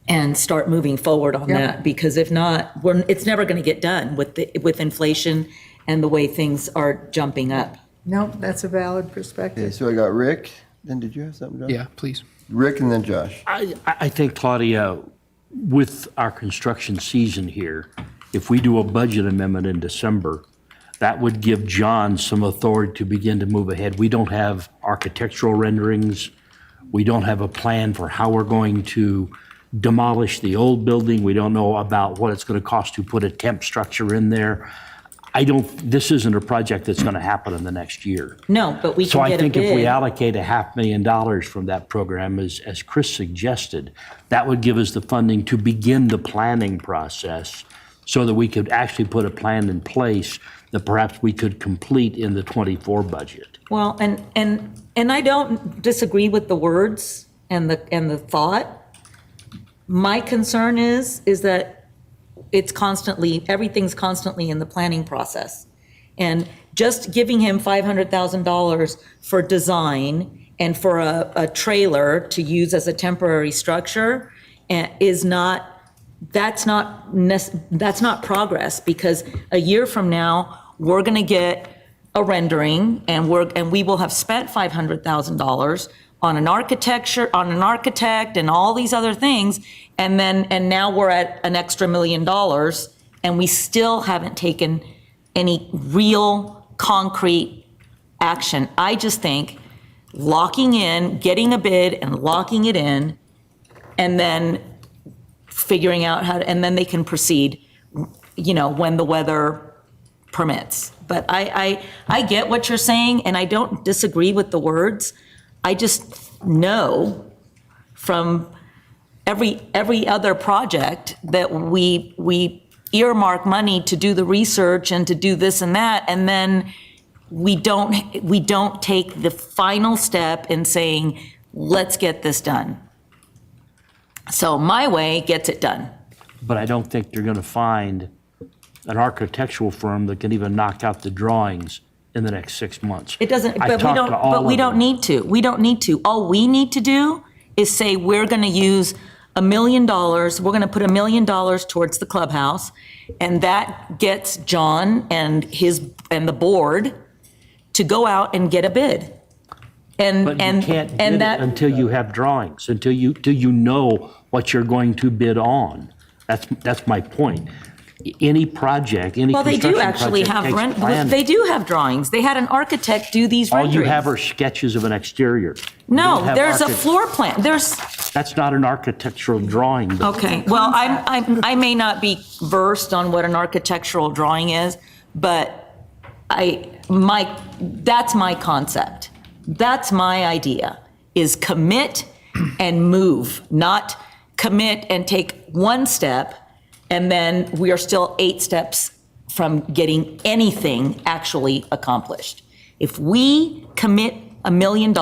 and start moving forward on that. Because if not, it's never gonna get done with inflation and the way things are jumping up. No, that's a valid Okay, perspective. so I got Rick, then did you have something, John? Yeah, please. Rick and then Josh. I think, Claudia, with our construction season here, if we do a budget amendment in December, that would give John some authority to begin to move ahead. We don't have architectural renderings. We don't have a plan for how we're going to demolish the old building. We don't know about what it's going to cost to put a temp structure in there. This isn't a project that's going to happen in the next year. No, but we So can I get a think if we bid. allocate $500,000 from that program, as Chris suggested, that would give us the funding to begin the planning process so that we could actually put a plan in place that perhaps we could complete in the '24 budget. Well, and I don't disagree with the words and the thought. My concern is that everything's constantly in the planning process. And just giving him $500,000 for design and for a trailer to use as a temporary structure that's not progress, because a year from now, we're gonna get a rendering and we will have spent $500,000 on an architect and all these other things. And now we're at an extra $1 million and we still haven't taken any real concrete action. I just think locking in, getting a bid and locking it in, and then figuring out and then they can proceed, when the weather permits. But I get what you're saying, and I don't disagree with the words. I just know from every other project that we earmark money to do the research and to do this and that, and then we don't take the final step in saying, let's get this done. So my way gets it done. But I don't think they're going to find an architectural firm that can even knock out the drawings in the next 6 months. It doesn't, I talked to all we of don't them. need to. We don't need to. All we need to do is say, we're going to use $1 million. We're going to put $1 million towards the clubhouse. And that gets John and the board to go out and get a bid. And, But you and, can't bid and it that, until you have drawings, until you know what you're going to bid on. That's my point. Any project, any well, they construction do actually project have, takes planning. they do have drawings. They had an architect do these All renderings. you have are sketches of an exterior. You No, don't have there's a floor plan. That's not an architectural drawing. though. Okay, well, I may not be versed on what an architectural drawing is, but that's my concept. That's my idea, is commit and move, not commit and take one step, and then we are still 8 steps from getting anything actually accomplished. If we commit $1 million,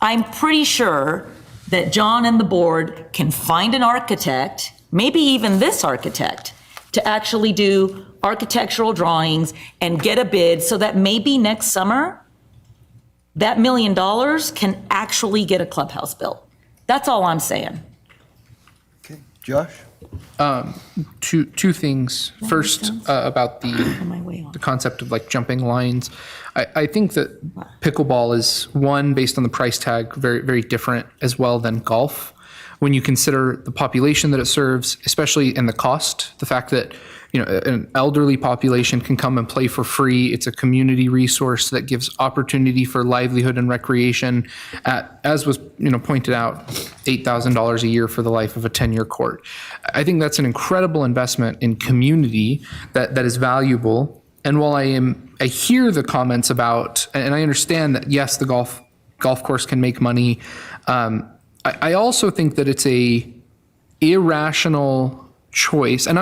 I'm pretty sure that John and the board can find an architect, maybe even this architect, to actually do architectural drawings and get a bid so that maybe next summer, that $1 million can actually get a clubhouse built. That's all I'm saying. Okay, Josh? Two things. First, about the concept of like jumping lines. I think that pickleball is one, based on the price tag, very, very different as well than golf. When you consider the population that it serves, especially in the cost, the fact that an elderly population can come and play for free. It's a community resource that gives opportunity for livelihood and recreation at, as was pointed out, $8,000 a year for the life of a 10-year court. I think that's an incredible investment in community that is valuable. And while I hear the comments about, and I understand that yes, the golf course can make money. I also think that it's a irrational choice, and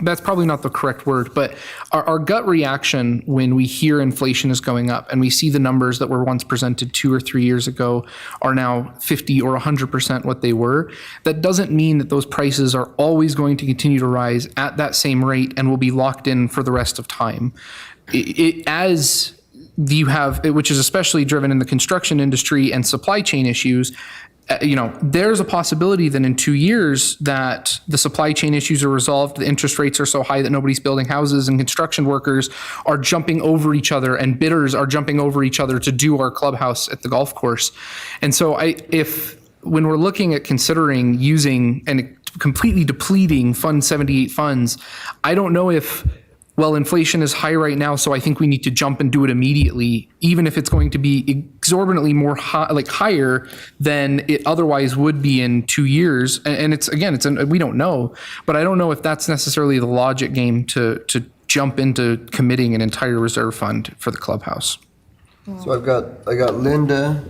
that's probably not the correct word, but our gut reaction when we hear inflation is going up and we see the numbers that were once presented 2 or 3 years ago are now 50 or 100% what they were, that doesn't mean that those prices are always going to continue to rise at that same rate and will be locked in for the rest of time. As you have, which is especially driven in the construction industry and supply chain issues, there's a possibility that in 2 years that the supply chain issues are resolved, the interest rates are so high that nobody's building houses, and construction workers are jumping over each other and bidders are jumping over each other to do our clubhouse at the golf course. And so when we're looking at considering using and completely depleting Fund 78 funds, I don't know if, well, inflation is high right now, so I think we need to jump and do it immediately, even if it's going to be exorbitantly more higher than it otherwise would be in 2 years. And we don't know, but I don't know if that's necessarily the logic game to jump into committing an entire reserve fund for the clubhouse. So I got Linda,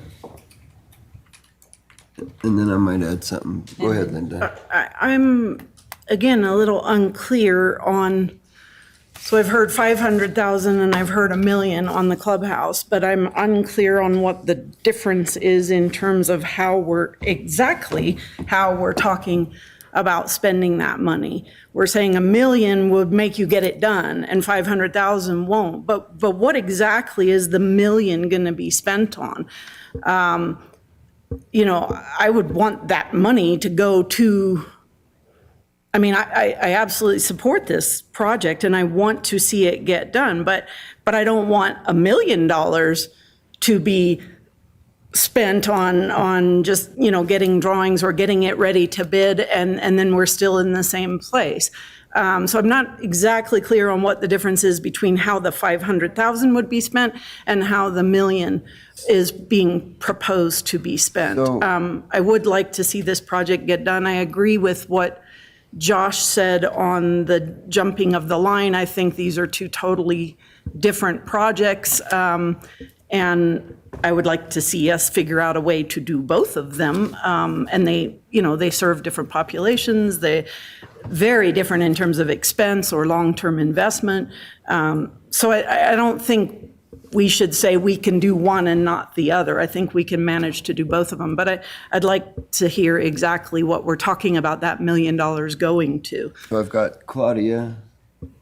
and then I might add something. Go ahead, Linda. I'm, again, a little unclear on, so I've heard 500,000 and I've heard $1 million on the clubhouse, but I'm unclear on what the difference is in terms of how we're talking about spending that money. We're saying $1 million would make you get it done and 500,000 won't, but what exactly is the $1 million going to be spent on? I would want that money to go to, I absolutely support this project and I want to see it get done, but I don't want $1 million to be spent on just, getting drawings or getting it ready to bid, and then we're still in the same place. So I'm not exactly clear on what the difference is between how the 500,000 would be spent and how the million is being proposed to be spent. I would like to see this project get done. I agree with what Josh said on the jumping of the line. I think these are two totally different projects. And I would like to see us figure out a way to do both of them. And they serve different populations. They very different in terms of expense or long-term investment. So I don't think we should say we can do one and not the other. I think we can manage to do both of them. But I'd like to hear exactly what we're talking about that $1 million going to. So I've got Claudia.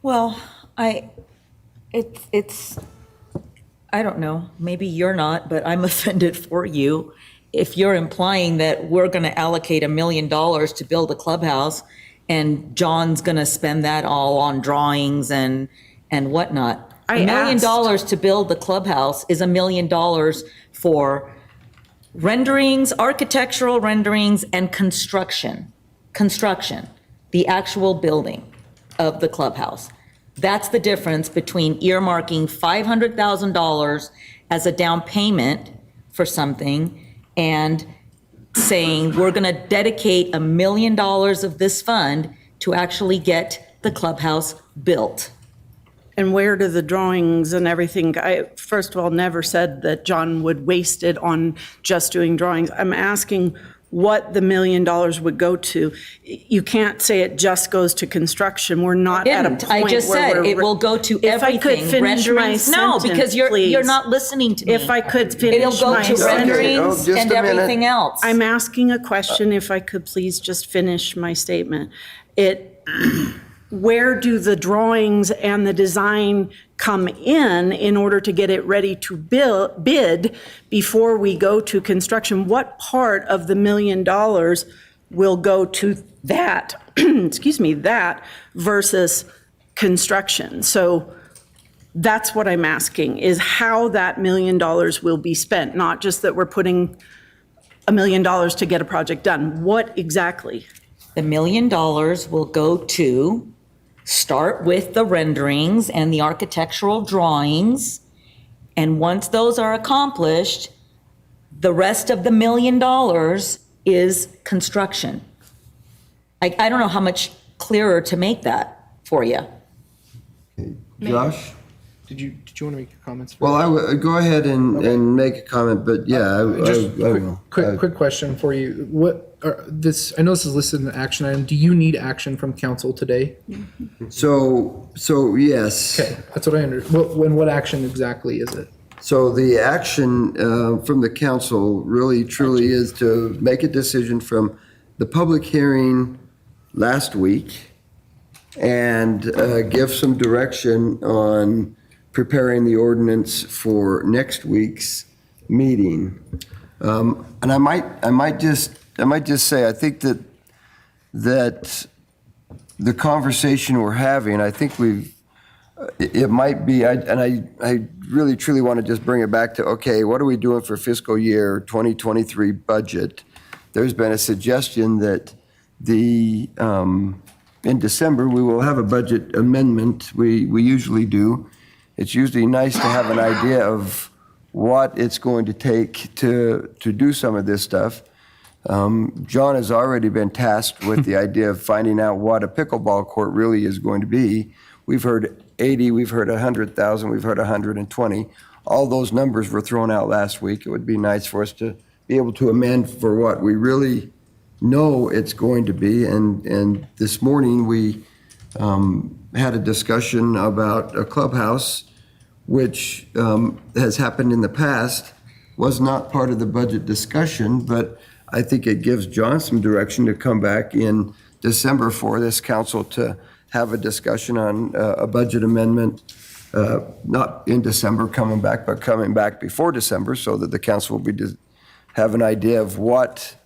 Well, it's I don't know, maybe you're not, but I'm offended for you. If you're implying that we're going to allocate $1 million to build a clubhouse and John's going to spend that all on drawings and whatnot. $1 million to build the clubhouse is $1 million for renderings, architectural renderings, and construction, the actual building of the clubhouse. That's the difference between earmarking $500,000 as a down payment for something and saying we're going to dedicate $1 million of this fund to actually get the clubhouse built. And where do the drawings and everything, I, first of all, never said that John would waste it on just doing drawings. I'm asking what the $1 million would go to. You can't say it just goes to construction. We're not at a point where I just said it will go to everything. If I could finish my sentence, no, because you're not listening to me. If I could finish It'll go to renderings and everything else. I'm asking a question, if I could please just finish my statement. Where do the drawings and the design come in order to get it ready to bid before we go to construction? What part of the $1 million will go to that, that versus construction? So that's what I'm asking, is how that $1 million will be spent, not just that we're putting $1 million to get a project done. What exactly? The $1 million will go to start with the renderings and the architectural drawings. And once those are accomplished, the rest of the $1 million is construction. I don't know how much clearer to make that for you. Josh? Did you want to make your comments? Well, I would go ahead and make a comment, but yeah, I will. Quick question for you. I know this is listed in the action item. Do you need action from council today? So yes. Okay, that's what I understand. What action exactly is it? So the action from the council really truly is to make a decision from the public hearing last week and give some direction on preparing the ordinance for next week's meeting. And I might just say, I think that the conversation we're having, I think it might be, I really truly want to just bring it back to, okay, what are we doing for fiscal year 2023 budget? There's been a suggestion that in December, we will have a budget amendment. We usually do. It's usually nice to have an idea of what it's going to take to do some of this stuff. John has already been tasked with the idea of finding out what a pickleball court really is going to be. We've heard 80, we've heard 100,000, we've heard 120. All those numbers were thrown out last week. It would be nice for us to be able to amend for what we really know it's going to be. And this morning we had a discussion about a clubhouse, which has happened in the past, was not part of the budget discussion, but I think it gives John some direction to come back in December for this council to have a discussion on a budget amendment, not in December coming back, but coming back before December, so that the council will have an idea of what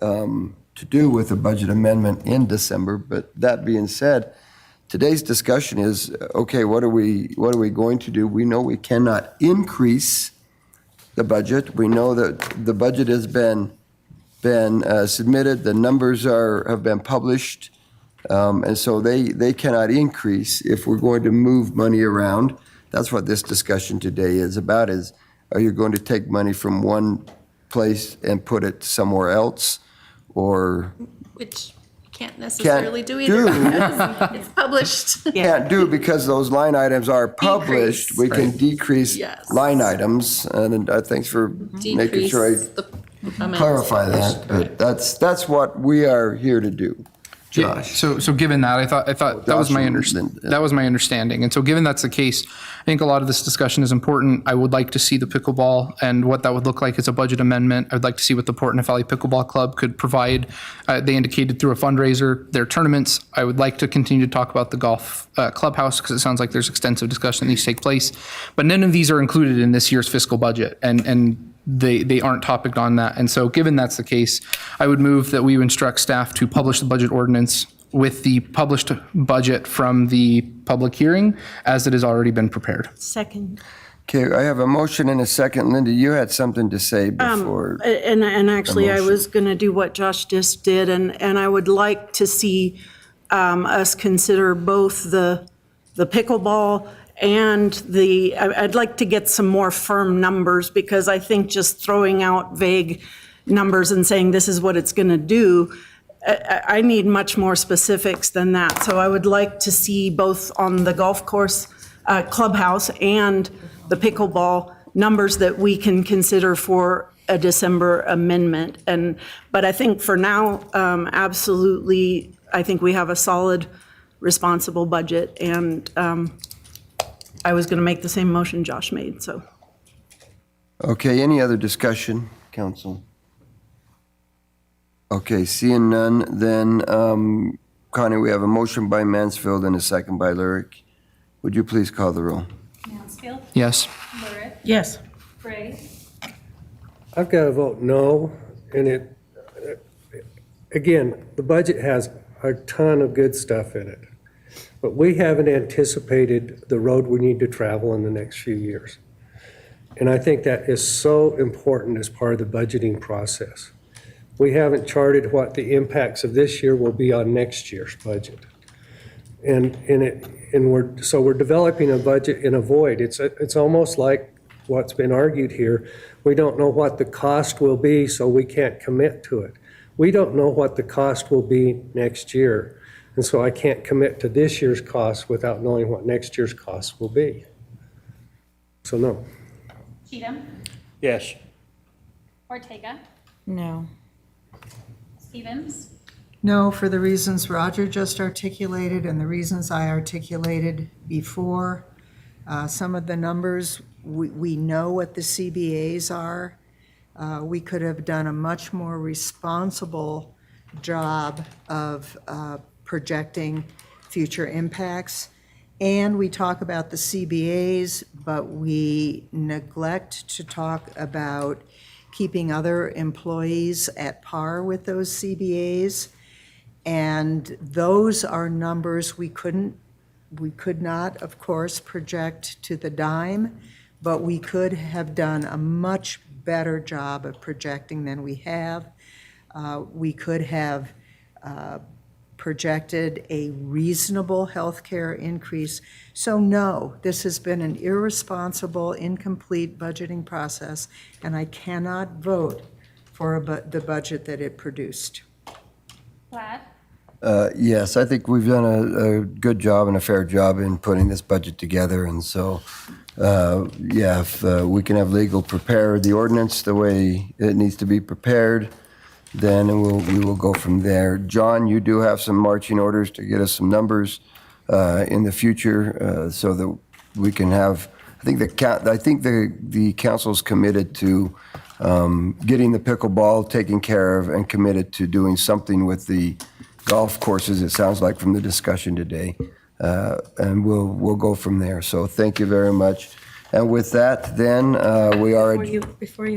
to do with a budget amendment in December. But that being said, today's discussion is, okay, what are we going to do? We know we cannot increase the budget. We know that the budget has been submitted, the numbers have been published, and so they cannot increase if we're going to move money around. That's what this discussion today is about, is are you going to take money from one place and put it somewhere else, or Which you can't necessarily do either. Because it's published. can't do because those line items are published. Decrease. We can decrease Yes. line items, and thanks for making sure I Decrease the amount. clarify that. But that's what we are here to do. Yeah, Josh. so given that, I thought that was my that was my understanding. And so given that's the case, I think a lot of this discussion is important. I would like to see the pickleball and what that would look like as a budget amendment. I'd like to see what the Port Neff Valley Pickleball Club could provide. They indicated through a fundraiser their tournaments. I would like to continue to talk about the golf clubhouse because it sounds like there's extensive discussion that needs to take place. But none of these are included in this year's fiscal budget, and they aren't topic on that. And so given that's the case, I would move that we instruct staff to publish the budget ordinance with the published budget from the public hearing as it has already been prepared. Second. Okay, I have a motion and a second. Linda, you had something to say before. And actually, I motion. was going to do what Josh just did, and I would like to see us consider both the pickleball and I'd like to get some more firm numbers, because I think just throwing out vague numbers and saying this is what it's going to do, I need much more specifics than that. So I would like to see both on the golf course clubhouse and the pickleball numbers that we can consider for a December amendment. But I think for now, absolutely, I think we have a solid, responsible budget, and I was going to make the same motion Josh made, so. Okay, any other discussion, council? Okay, seeing none, then, Connie, we have a motion by Mansfield and a second by Lurick. Would you please call the roll? Mansfield, Yes. Lurick, Yes. Gray, I've got to vote no, and again, the budget has a ton of good stuff in it, but we haven't anticipated the road we need to travel in the next few years. And I think that is so important as part of the budgeting process. We haven't charted what the impacts of this year will be on next year's budget. And we're developing a budget in a void. It's almost like what's been argued here. We don't know what the cost will be, so we can't commit to it. We don't know what the cost will be next year. And so I can't commit to this year's cost without knowing what next year's cost will be. So no. Cheatham, Yes. Ortega, No. Stevens, No, for the reasons Roger just articulated and the reasons I articulated before. Some of the numbers, we know what the CBAs are. We could have done a much more responsible job of projecting future impacts. And we talk about the CBAs, but we neglect to talk about keeping other employees at par with those CBAs. And those are numbers we could not, of course, project to the dime, but we could have done a much better job of projecting than we have. We could have projected a reasonable healthcare increase. So no, this has been an irresponsible, incomplete budgeting process, and I cannot vote for the budget that it produced. Glad, Yes, I think we've done a good job and a fair job in putting this budget together, and so, yeah, if we can have legal prepare the ordinance the way it needs to be prepared, then we will go from there. John, you do have some marching orders to get us some numbers in the future, so that we can have, I think the council's committed to getting the pickleball taken care of and committed to doing something with the golf courses, it sounds like from the discussion today. And we'll go from there. So thank you very much. And with that, then, we are. Before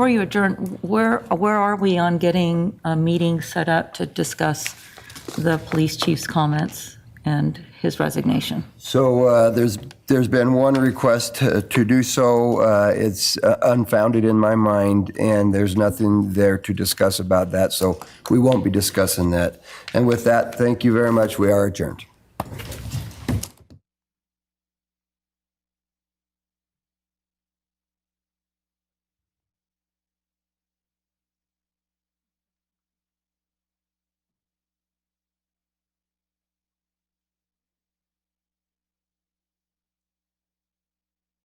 you adjourn, where are we on getting a meeting set up to discuss the police chief's comments and his resignation. So there's been one request to do so. It's unfounded in my mind, and there's nothing there to discuss about that, so we won't be discussing that. And with that, thank you very much. We are adjourned.